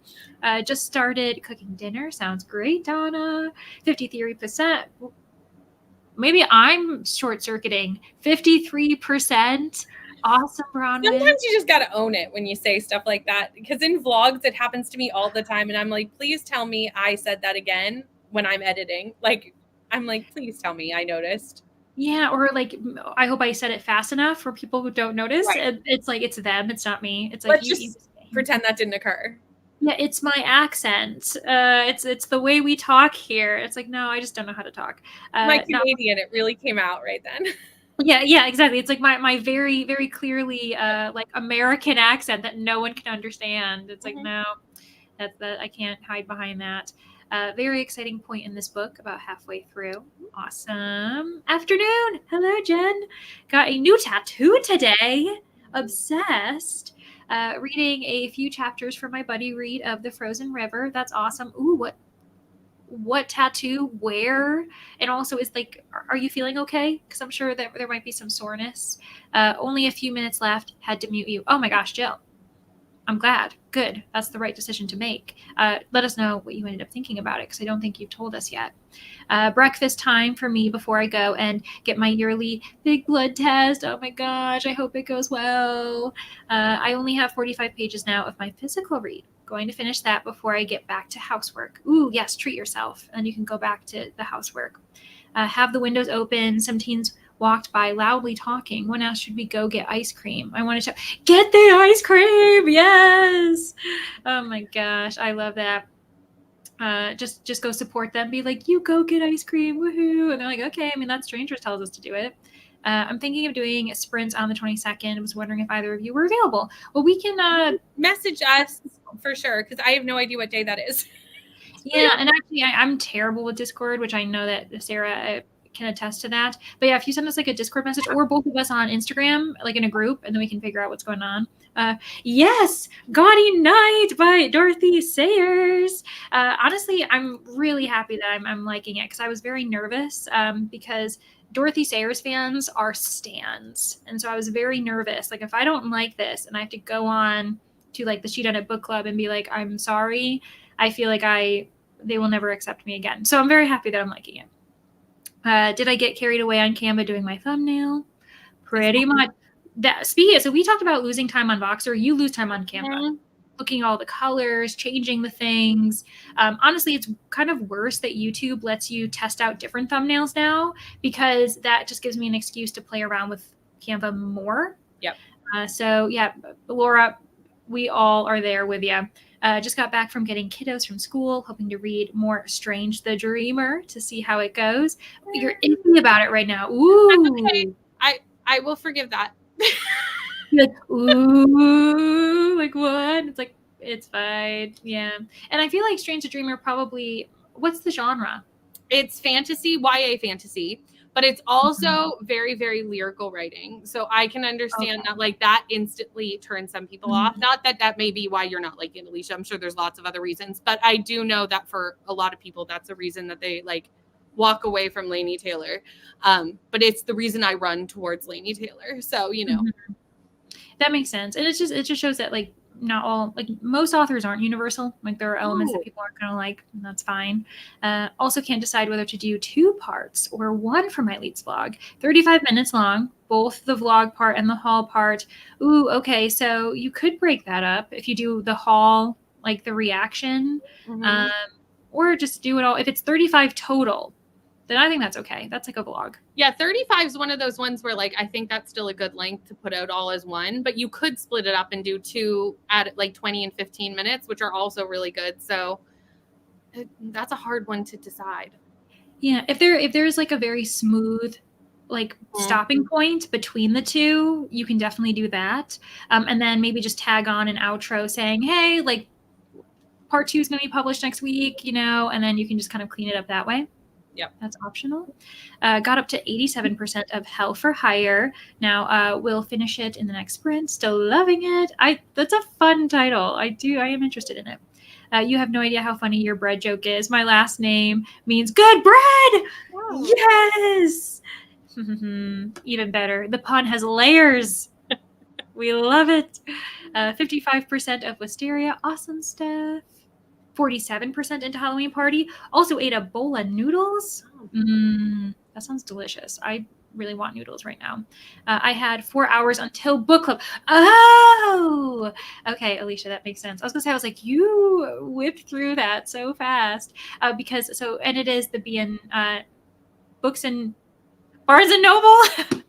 Just started cooking dinner. Sounds great, Donna. 53%. Maybe I'm short circuiting. 53%. Awesome, Bronwyn. Sometimes you just got to own it when you say stuff like that, because in vlogs it happens to me all the time, and I'm like, please tell me I said that again when I'm editing. Like, I'm like, please tell me I noticed. Yeah, or like, I hope I said it fast enough for people who don't notice. Right. It's like, it's them, it's not me. It's like, let's just pretend that didn't occur. Yeah, it's my accent. It's the way we talk here. It's like, no, I just don't know how to talk. My Canadian, it really came out right then. Yeah, exactly. It's like my very, very clearly like American accent that no one can understand. It's like, no, that I can't hide behind that. Very exciting point in this book, about halfway through. Awesome. Afternoon. Hello, Jen. Got a new tattoo today. Obsessed. Reading a few chapters for my buddy read of The Frozen River. That's awesome. Ooh, what tattoo, where, and also is like, are you feeling okay? Because I'm sure that there might be some soreness. Only a few minutes left. Had to mute you. Oh my gosh, Jill. I'm glad. Good. That's the right decision to make. Let us know what you ended up thinking about it, because I don't think you've told us yet. Breakfast time for me before I go and get my yearly big blood test. Oh my gosh, I hope it goes well. I only have 45 pages now of my physical read. Going to finish that before I get back to housework. Ooh, yes, treat yourself. And you can go back to the housework. Have the windows open. Some teens walked by loudly talking. When else should we go get ice cream? I wanted to get the ice cream. Yes. Oh my gosh. I love that. Just go support them. Be like, you go get ice cream. Woohoo. And they're like, okay. I mean, that stranger tells us to do it. I'm thinking of doing sprints on the 22nd. I was wondering if either of you were available. Well, we can message us for sure, because I have no idea what day that is. Yeah, and actually, I'm terrible with Discord, which I know that Sarah can attest to that. But yeah, if you send us like a Discord message, or both of us on Instagram, like in a group, and then we can figure out what's going on. Yes, Gaudy Night by Dorothy Sayers. Honestly, I'm really happy that I'm liking it, because I was very nervous because Dorothy Sayers fans are stans. And so I was very nervous. Like, if I don't like this and I have to go on to like the She Done It book club and be like, I'm sorry, I feel like they will never accept me again. So I'm very happy that I'm liking it. Did I get carried away on Canva doing my thumbnail? Pretty much. So we talked about losing time on Voxer. You lose time on Canva. Looking at all the colors, changing the things. Honestly, it's kind of worse that YouTube lets you test out different thumbnails now, because that just gives me an excuse to play around with Canva more. Yep. So yeah, Laura, we all are there with you. Just got back from getting kiddos from school, hoping to read more Strange the Dreamer to see how it goes. You're iffy about it right now. Ooh. That's okay. I will forgive that. You're like, ooh, like what? It's like, it's fine. Yeah. And I feel like Strange the Dreamer probably, what's the genre? It's fantasy, YA fantasy, but it's also very, very lyrical writing. So I can understand that, like, that instantly turns some people off. Not that that may be why you're not liking Alicia. I'm sure there's lots of other reasons, but I do know that for a lot of people, that's a reason that they like walk away from Laini Taylor. But it's the reason I run towards Laini Taylor. So, you know. That makes sense. And it just shows that, like, not all, like, most authors aren't universal. Like, there are elements that people aren't going to like, and that's fine. Also can't decide whether to do 2 parts or 1 for my Leets vlog. 35 minutes long, both the vlog part and the haul part. Ooh, okay. So you could break that up if you do the haul, like the reaction, or just do it all. If it's 35 total, then I think that's okay. That's like a vlog. Yeah, 35 is one of those ones where, like, I think that's still a good length to put out all as one, but you could split it up and do 2 at like 20 and 15 minutes, which are also really good. So that's a hard one to decide. Yeah, if there's like a very smooth like stopping point between the two, you can definitely do that. And then maybe just tag on an outro saying, hey, like part 2 is going to be published next week, you know, and then you can just kind of clean it up that way. Yep. That's optional. Got up to 87% of Hell for Hire. Now we'll finish it in the next sprint. Still loving it. That's a fun title. I am interested in it. You have no idea how funny your bread joke is. My last name means good bread. Wow. Yes. Even better. The pun has layers. We love it. 55% of Wisteria. Awesome stuff. 47% into Halloween Party. Also ate a bowl of noodles. That sounds delicious. I really want noodles right now. I had 4 hours until book club. Oh, okay, Alicia, that makes sense. I was gonna say, I was like, you whipped through that so fast and it is the Books and Barnes and Noble.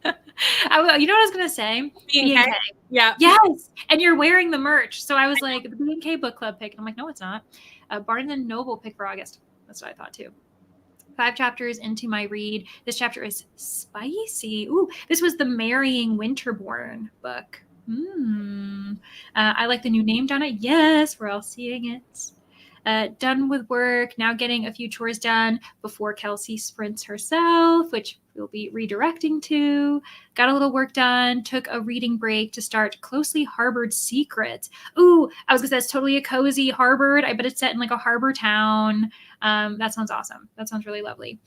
You know what I was gonna say? B&K. Yeah. Yes, and you're wearing the merch. So I was like, the B&K book club pick. And I'm like, no, it's not. Barnes and Noble pick for August. That's what I thought too. 5 chapters into my read. This chapter is spicy. Ooh, this was the Marrying Winterborn book. I like the new name, Donna. Yes, we're all seeing it. Done with work, now getting a few chores done before Kelsey sprints herself, which we'll be redirecting to. Got a little work done, took a reading break to start Closely Harbored Secrets. Ooh, I was gonna say that's totally a cozy harbored. I bet it's set in like a harbor town. That sounds awesome. That sounds really lovely.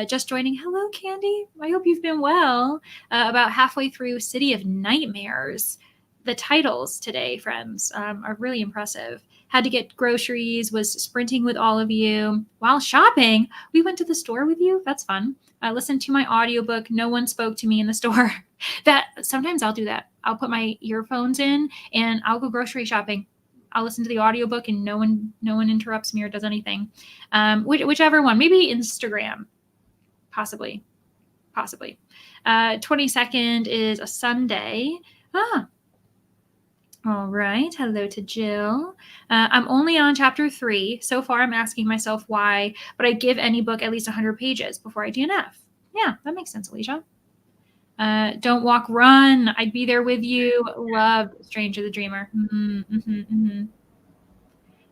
Just joining. Hello, Candy. I hope you've been well. About halfway through City of Nightmares. The titles today, friends, are really impressive. Had to get groceries, was sprinting with all of you. While shopping, we went to the store with you. That's fun. I listened to my audiobook. No one spoke to me in the store. That sometimes I'll do that. I'll put my earphones in and I'll go grocery shopping. I'll listen to the audiobook and no one interrupts me or does anything. Whichever one. Maybe Instagram. Possibly. 22nd is a Sunday. All right. Hello to Jill. I'm only on chapter 3. So far, I'm asking myself why, but I give any book at least 100 pages before I DNF. Yeah, that makes sense, Alicia. Don't walk, run. I'd be there with you. Love Stranger the Dreamer.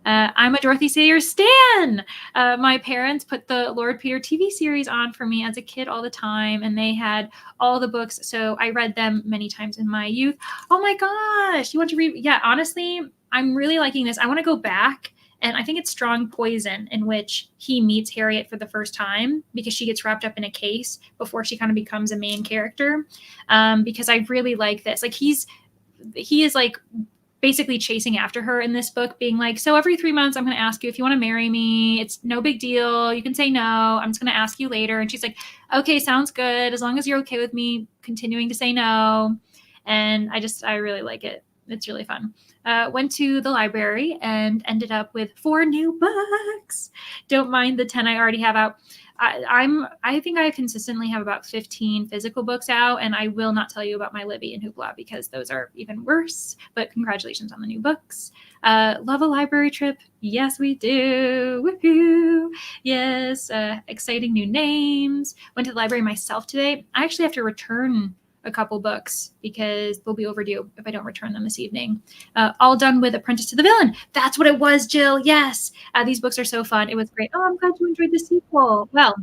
I'm a Dorothy Sayers stan. My parents put the Lord Peter TV series on for me as a kid all the time, and they had all the books, so I read them many times in my youth. Oh my gosh, you want to read? Yeah, honestly, I'm really liking this. I want to go back, and I think it's Strong Poison in which he meets Harriet for the first time because she gets wrapped up in a case before she kind of becomes a main character. Because I really like this. Like he is like basically chasing after her in this book, being like, so every 3 months, I'm going to ask you if you want to marry me. It's no big deal. You can say no. I'm just going to ask you later. And she's like, okay, sounds good. As long as you're okay with me continuing to say no. And I really like it. It's really fun. Went to the library and ended up with 4 new books. Don't mind the 10 I already have out. I think I consistently have about 15 physical books out, and I will not tell you about my Libby and Hoopla because those are even worse. But congratulations on the new books. Love a library trip. Yes, we do. Woohoo! Yes, exciting new names. Went to the library myself today. I actually have to return a couple books because they'll be overdue if I don't return them this evening. All done with Apprentice to the Villain. That's what it was, Jill. Yes. These books are so fun. It was great. Oh, I'm glad you enjoyed the sequel. Well,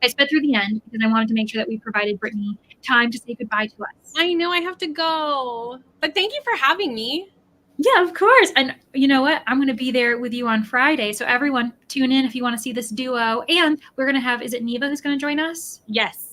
I sped through the end because I wanted to make sure that we provided Brittany time to say goodbye to us. I know I have to go, but thank you for having me. Yeah, of course. And you know what? I'm going to be there with you on Friday. So everyone tune in if you want to see this duo. And we're going to have, is it Neva who's going to join us? Yes.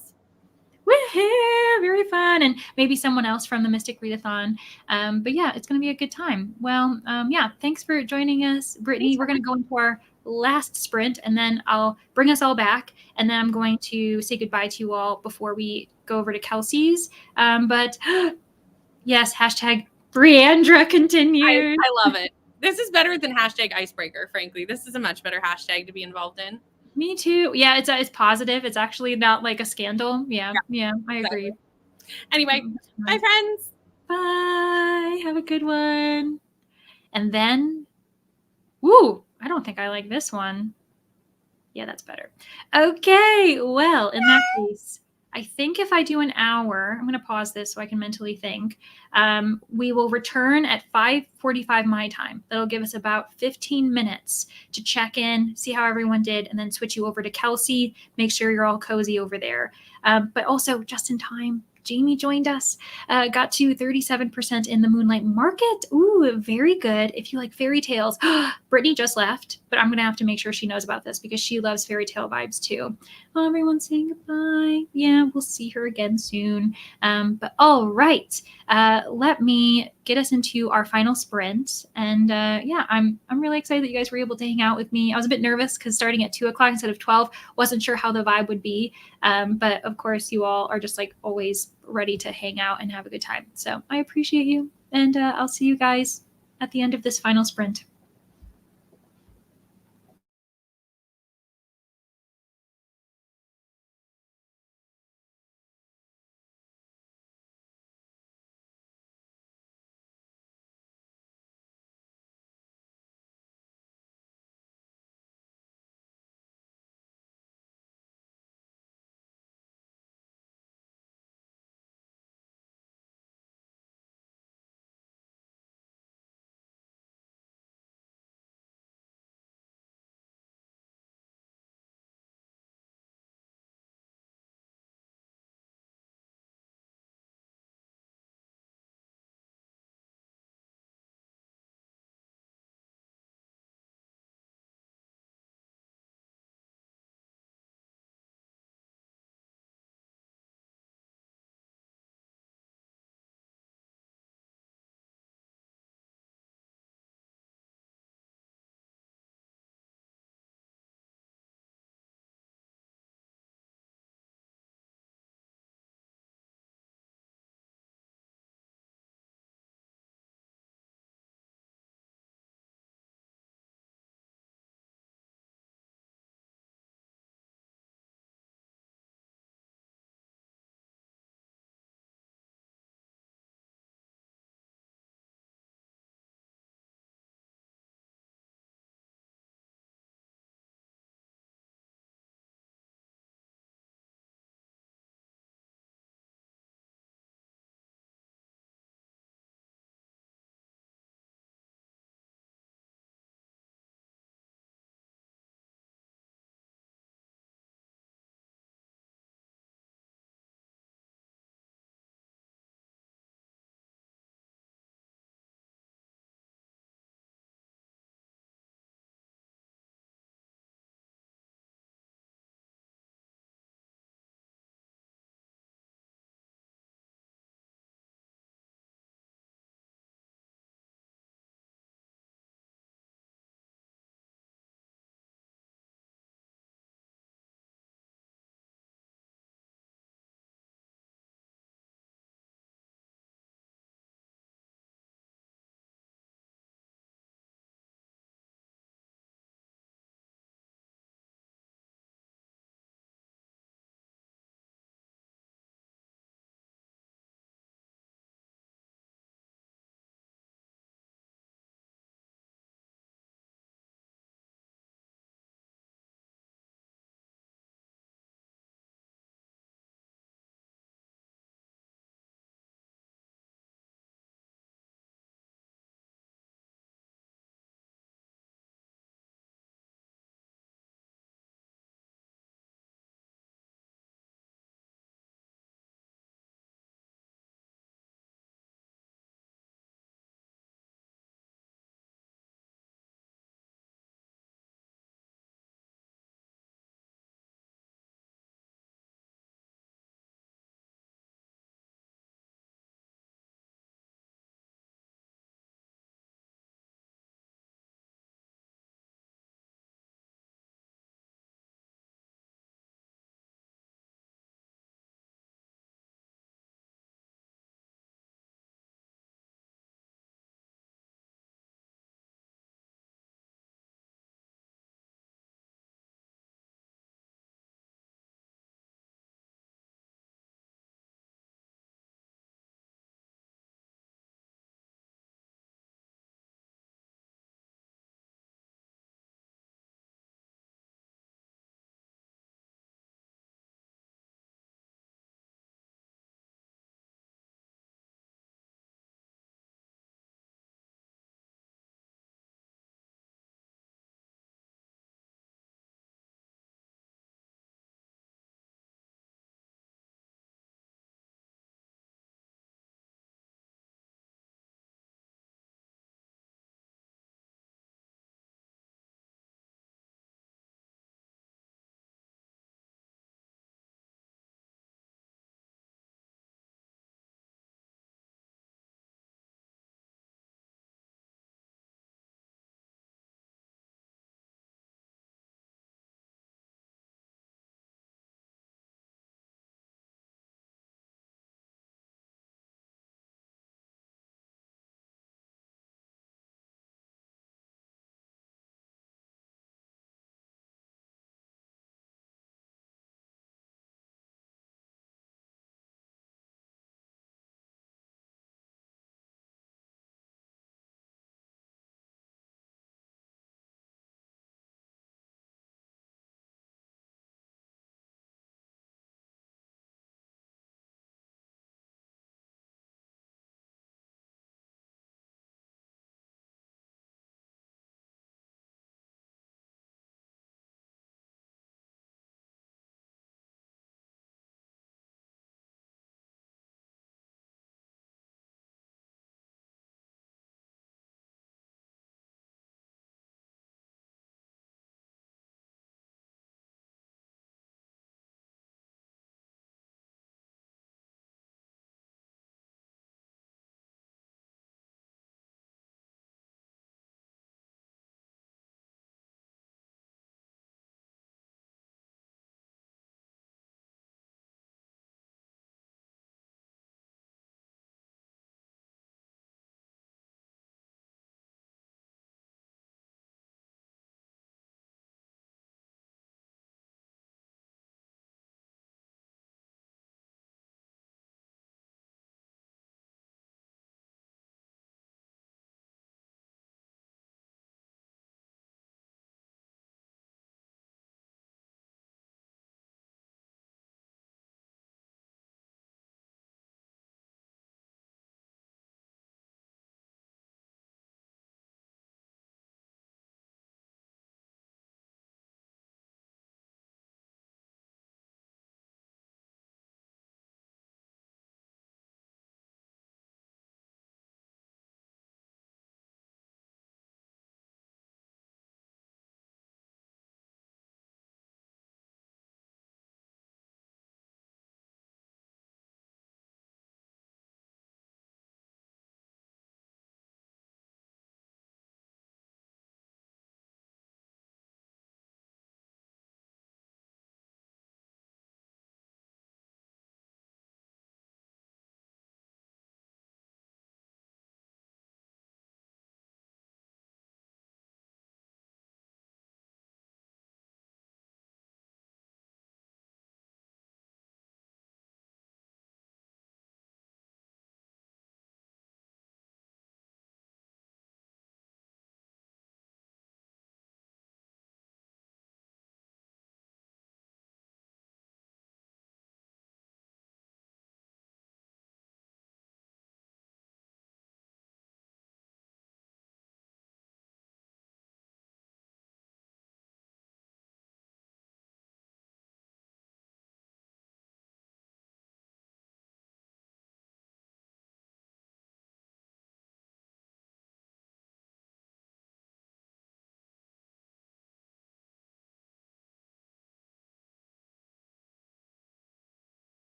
Woohoo! Very fun. And maybe someone else from the Mystic Readathon. But yeah, it's going to be a good time. Well, yeah, thanks for joining us, Brittany. We're going to go into our last sprint, and then I'll bring us all back. And then I'm going to say goodbye to you all before we go over to Kelsey's. But yes, hashtag Briandra continued. I love it. This is better than hashtag icebreaker, frankly. This is a much better hashtag to be involved in. Me too. Yeah, it's positive. It's actually not like a scandal. Yeah, I agree. Anyway, bye, friends. Bye. Have a good one. And then, woo, I don't think I like this one. Yeah, that's better. Okay, well, in that case, I think if I do an hour, I'm going to pause this so I can mentally think. We will return at 5:45 my time. That'll give us about 15 minutes to check in, see how everyone did, and then switch you over to Kelsey. Make sure you're all cozy over there. But also, just in time, Jamie joined us, got to 37% in the Moonlight Market. Ooh, very good. If you like fairy tales, Brittany just left, but I'm going to have to make sure she knows about this because she loves fairy tale vibes too. Well, everyone's saying goodbye. Yeah, we'll see her again soon. But all right, let me get us into our final sprint. And yeah, I'm really excited that you guys were able to hang out with me. I was a bit nervous because starting at 2 o'clock instead of 12, wasn't sure how the vibe would be. But of course, you all are just like always ready to hang out and have a good time. So I appreciate you. And I'll see you guys at the end of this final sprint.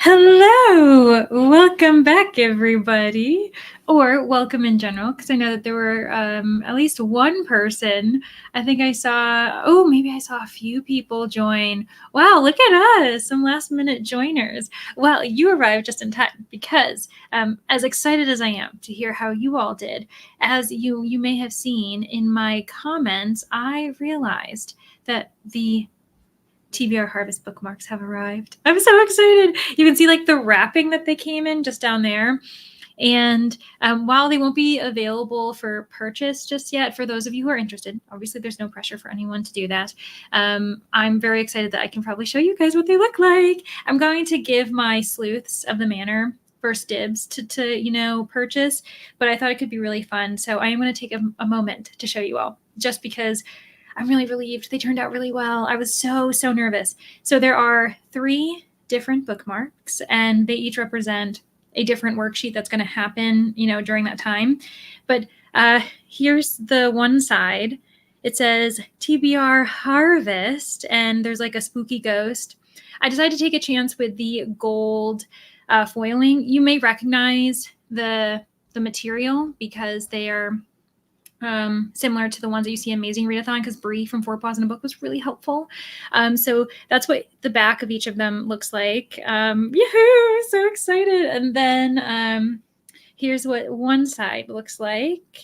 Hello, welcome back, everybody, or welcome in general, because I know that there were at least one person. I think I saw, maybe I saw a few people join. Wow, look at us, some last minute joiners. Well, you arrived just in time because as excited as I am to hear how you all did, as you may have seen in my comments, I realized that the TBR Harvest bookmarks have arrived. I'm so excited. You can see like the wrapping that they came in just down there. And while they won't be available for purchase just yet, for those of you who are interested, obviously there's no pressure for anyone to do that. I'm very excited that I can probably show you guys what they look like. I'm going to give my sleuths of the manor first dibs to purchase, but I thought it could be really fun. So I am going to take a moment to show you all, just because I'm really relieved. They turned out really well. I was so nervous. So there are 3 different bookmarks, and they each represent a different worksheet that's going to happen, during that time. But here's the one side. It says TBR Harvest, and there's like a spooky ghost. I decided to take a chance with the gold foiling. You may recognize the material because they are similar to the ones that you see in Amazing Readathon, because Bree from Four Paws in a Book was really helpful. So that's what the back of each of them looks like. Yahoo! So excited. And then here's what one side looks like.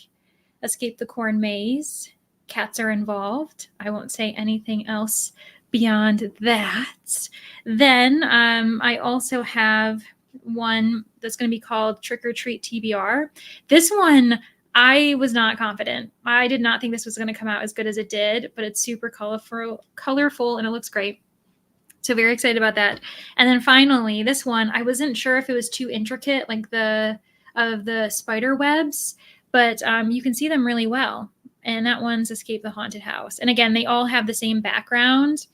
Escape the Corn Maze. Cats are involved. I won't say anything else beyond that. Then I also have one that's going to be called Trick or Treat TBR. This one, I was not confident. I did not think this was going to come out as good as it did, but it's super colorful, and it looks great. So very excited about that. And then finally, this one, I wasn't sure if it was too intricate, like the spider webs, but you can see them really well. And that one's Escape the Haunted House. And again, they all have the same background.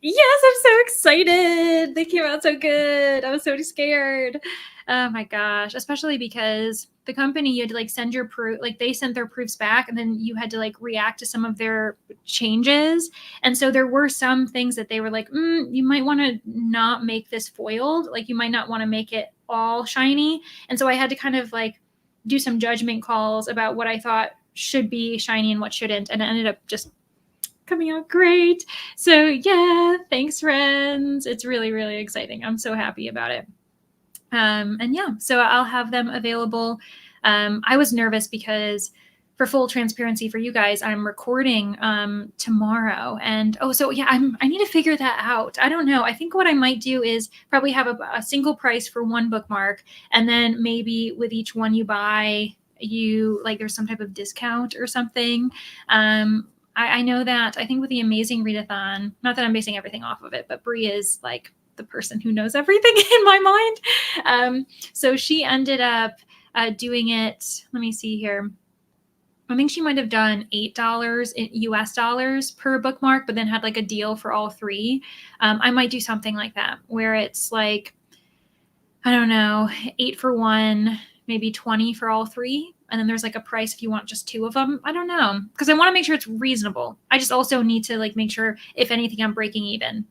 Yes, I'm so excited. They came out so good. I was so scared. Oh my gosh, especially because the company, you had to like send your proof, like they sent their proofs back, and then you had to like react to some of their changes. And so there were some things that they were like, you might want to not make this foiled. Like you might not want to make it all shiny. And so I had to kind of like do some judgment calls about what I thought should be shiny and what shouldn't. And it ended up just coming out great. So yeah, thanks friends. It's really, really exciting. I'm so happy about it. And yeah, so I'll have them available. I was nervous because, for full transparency for you guys, I'm recording tomorrow. And I need to figure that out. I don't know. I think what I might do is probably have a single price for one bookmark, and then maybe with each one you buy, there's some type of discount or something. I know that I think with the Amazing Readathon, not that I'm basing everything off of it, but Bree is like the person who knows everything in my mind. So she ended up doing it. Let me see here. I think she might have done $8 in US dollars per bookmark, but then had like a deal for all 3. I might do something like that where it's like, I don't know, 8 for 1, maybe 20 for all 3. And then there's like a price if you want just 2 of them. I don't know, because I want to make sure it's reasonable. I just also need to like make sure, if anything, I'm breaking even.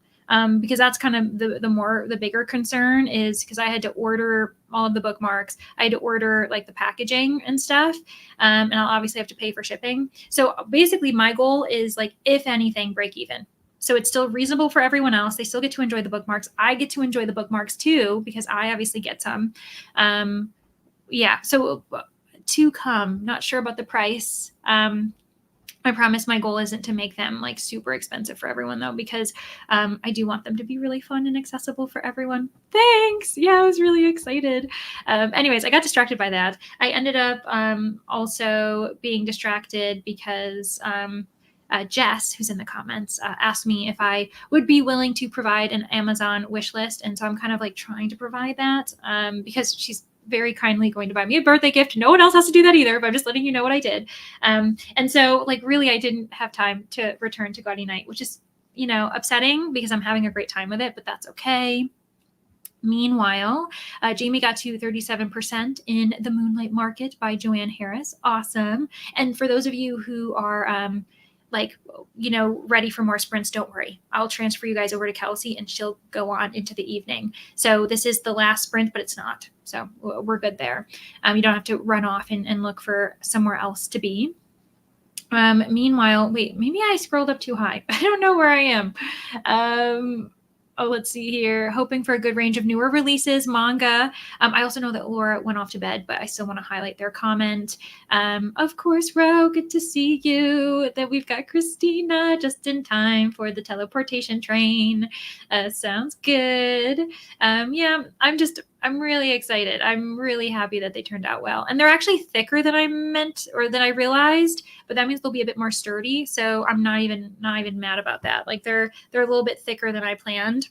Because that's kind of the bigger concern, is because I had to order all of the bookmarks. I had to order like the packaging and stuff. And I'll obviously have to pay for shipping. So basically my goal is like, if anything, break even. So it's still reasonable for everyone else. They still get to enjoy the bookmarks. I get to enjoy the bookmarks too, because I obviously get some. Yeah. So to come, not sure about the price. I promise my goal isn't to make them like super expensive for everyone though, because I do want them to be really fun and accessible for everyone. Thanks. Yeah, I was really excited. Anyways, I got distracted by that. I ended up also being distracted because Jess, who's in the comments, asked me if I would be willing to provide an Amazon wish list. And so I'm kind of like trying to provide that because she's very kindly going to buy me a birthday gift. No one else has to do that either, but I'm just letting you know what I did. And so like really I didn't have time to return to Gaudy Night, which is, upsetting because I'm having a great time with it, but that's okay. Meanwhile, Jamie got to 37% in The Moonlight Market by Joanne Harris. Awesome. And for those of you who are like, ready for more sprints, don't worry. I'll transfer you guys over to Kelsey and she'll go on into the evening. So this is the last sprint, but it's not. So we're good there. You don't have to run off and look for somewhere else to be. Meanwhile, wait, maybe I scrolled up too high. I don't know where I am. Let's see here. Hoping for a good range of newer releases, manga. I also know that Laura went off to bed, but I still want to highlight their comment. Of course, Ro, good to see you. That we've got Christina just in time for the teleportation train. Sounds good. Yeah, I'm really excited. I'm really happy that they turned out well. And they're actually thicker than I meant or than I realized, but that means they'll be a bit more sturdy. So I'm not even mad about that. Like they're a little bit thicker than I planned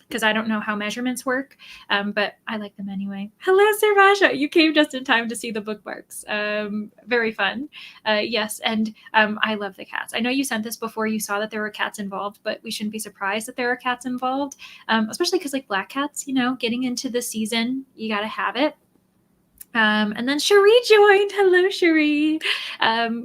because I don't know how measurements work, but I like them anyway. Hello, Sarvaja. You came just in time to see the bookmarks. Very fun. Yes, and I love the cats. I know you sent this before you saw that there were cats involved, but we shouldn't be surprised that there are cats involved, especially because like black cats, getting into the season, you got to have it. And then Cherie joined. Hello, Cherie.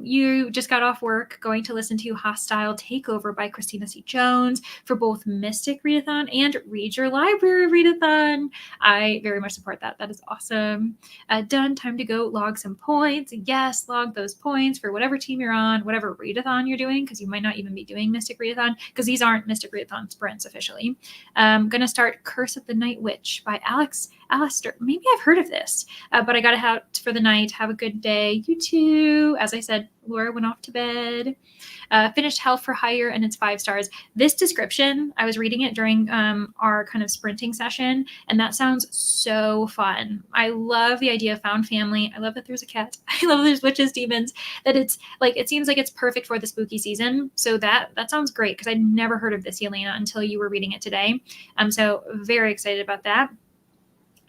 You just got off work going to listen to Hostile Takeover by Christina C. Jones for both Mystic Readathon and Read Your Library Readathon. I very much support that. That is awesome. Done. Time to go log some points. Yes, log those points for whatever team you're on, whatever readathon you're doing, because you might not even be doing Mystic Readathon, because these aren't Mystic Readathon sprints officially. Gonna start Curse of the Night Witch by Alistair. Maybe I've head of this, but I got to have for the night. Have a good day. You too. As I said, Laura went off to bed. Finished Hell for Hire and it's 5 stars. This description, I was reading it during our kind of sprinting session, and that sounds so fun. I love the idea of found family. I love that there's a cat. I love there's witches, demons, that it's like, it seems like it's perfect for the spooky season. So that sounds great because I'd never heard of this, Yelena, until you were reading it today. So very excited about that.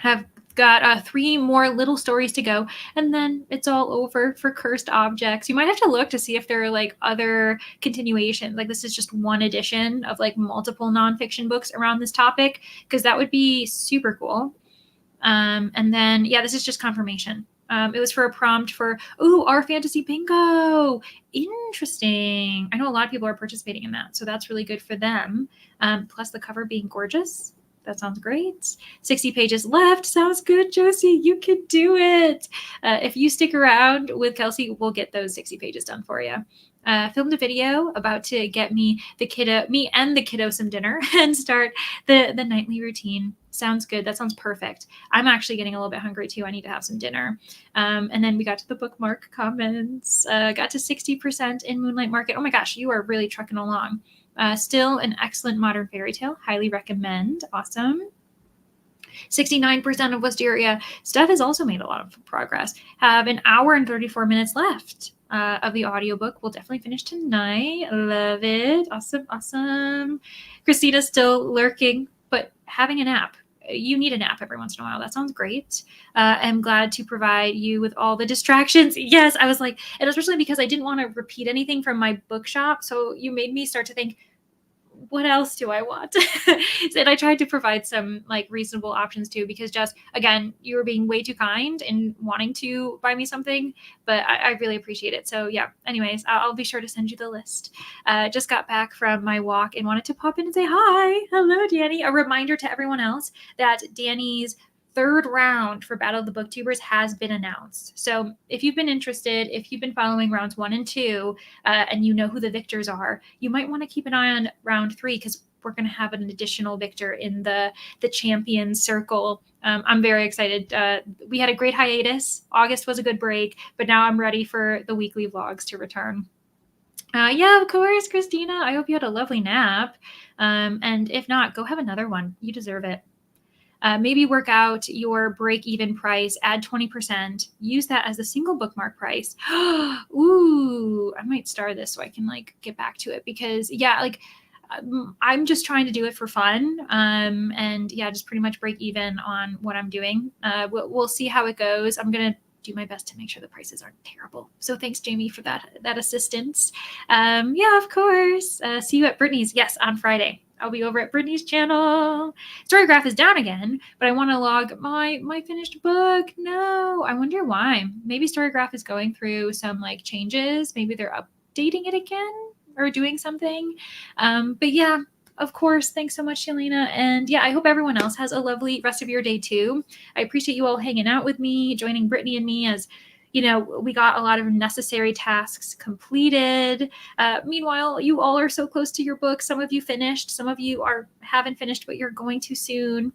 Have got 3 more little stories to go, and then it's all over for Cursed Objects. You might have to look to see if there are like other continuations. Like this is just one edition of like multiple nonfiction books around this topic, because that would be super cool. And then, yeah, this is just confirmation. It was for a prompt for, our fantasy bingo. Interesting. I know a lot of people are participating in that, so that's really good for them. Plus the cover being gorgeous. That sounds great. 60 pages left. Sounds good, Josie. You can do it. If you stick around with Kelsey, we'll get those 60 pages done for you. Filmed a video about to get me and the kiddo some dinner and start the nightly routine. Sounds good. That sounds perfect. I'm actually getting a little bit hungry too. I need to have some dinner. And then we got to the bookmark comments. Got to 60% in Moonlight Market. Oh my gosh, you are really trucking along. Still an excellent modern fairy tale. Highly recommend. Awesome. 69% of Wisteria. Steph has also made a lot of progress. Have an hour and 34 minutes left of the audiobook. We'll definitely finish tonight. Love it. Awesome. Christina's still lurking, but having a nap. You need a nap every once in a while. That sounds great. I'm glad to provide you with all the distractions. Yes, I was like, and especially because I didn't want to repeat anything from my bookshop. So you made me start to think, what else do I want? And I tried to provide some like reasonable options too, because just, again, you were being way too kind and wanting to buy me something, but I really appreciate it. So yeah, anyways, I'll be sure to send you the list. Just got back from my walk and wanted to pop in and say hi. Hello, Danny. A reminder to everyone else that Danny's 3rd round for Battle of the Booktubers has been announced. So if you've been interested, if you've been following rounds 1 and 2, and you know who the victors are, you might want to keep an eye on round 3, because we're going to have an additional victor in the champions circle. I'm very excited. We had a great hiatus. August was a good break, but now I'm ready for the weekly vlogs to return. Yeah, of course, Christina. I hope you had a lovely nap. And if not, go have another one. You deserve it. Maybe work out your break-even price, add 20%, use that as the single bookmark price. Ooh, I might start this so I can like get back to it, because yeah, like I'm just trying to do it for fun. And yeah, just pretty much break even on what I'm doing. We'll see how it goes. I'm going to do my best to make sure the prices aren't terrible. So thanks, Jamie, for that assistance. Yeah, of course. See you at Brittany's. Yes, on Friday. I'll be over at Brittany's channel. Storygraph is down again, but I want to log my finished book. No, I wonder why. Maybe Storygraph is going through some like changes. Maybe they're updating it again. are doing something. But yeah, of course, thanks so much, Shalina. And yeah, I hope everyone else has a lovely rest of your day too. I appreciate you all hanging out with me, joining Brittany and me as, you know, we got a lot of necessary tasks completed. Meanwhile, you all are so close to your book. Some of you finished, some of you haven't finished, but you're going to soon.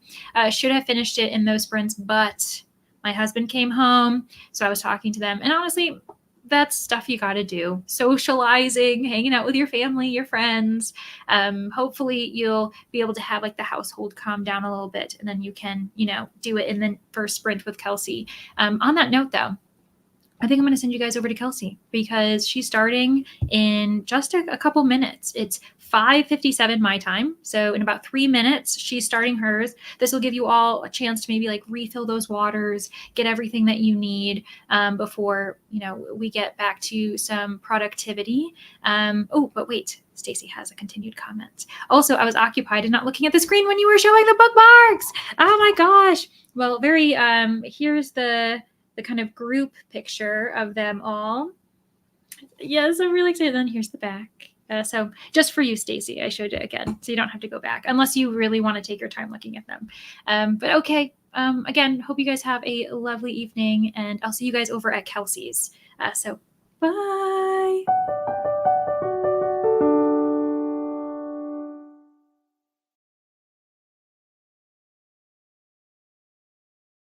Should have finished it in those sprints, but my husband came home, so I was talking to them. And honestly, that's stuff you got to do. Socializing, hanging out with your family, your friends. Hopefully you'll be able to have like the household calm down a little bit, and then you can, you know, do it in the first sprint with Kelsey. On that note though, I think I'm going to send you guys over to Kelsey because she's starting in just a couple minutes. It's 5:57 my time. So in about 3 minutes, she's starting hers. This will give you all a chance to maybe like refill those waters, get everything that you need before, you know, we get back to some productivity. Oh, but wait, Stacy has a continued comment. Also, I was occupied and not looking at the screen when you were showing the bookmarks. Oh my gosh. Well, here's the kind of group picture of them all. Yes, I'm really excited. Then here's the back. So just for you, Stacy, I showed it again, so you don't have to go back unless you really want to take your time looking at them. But okay, again, hope you guys have a lovely evening, and I'll see you guys over at Kelsey's. So bye.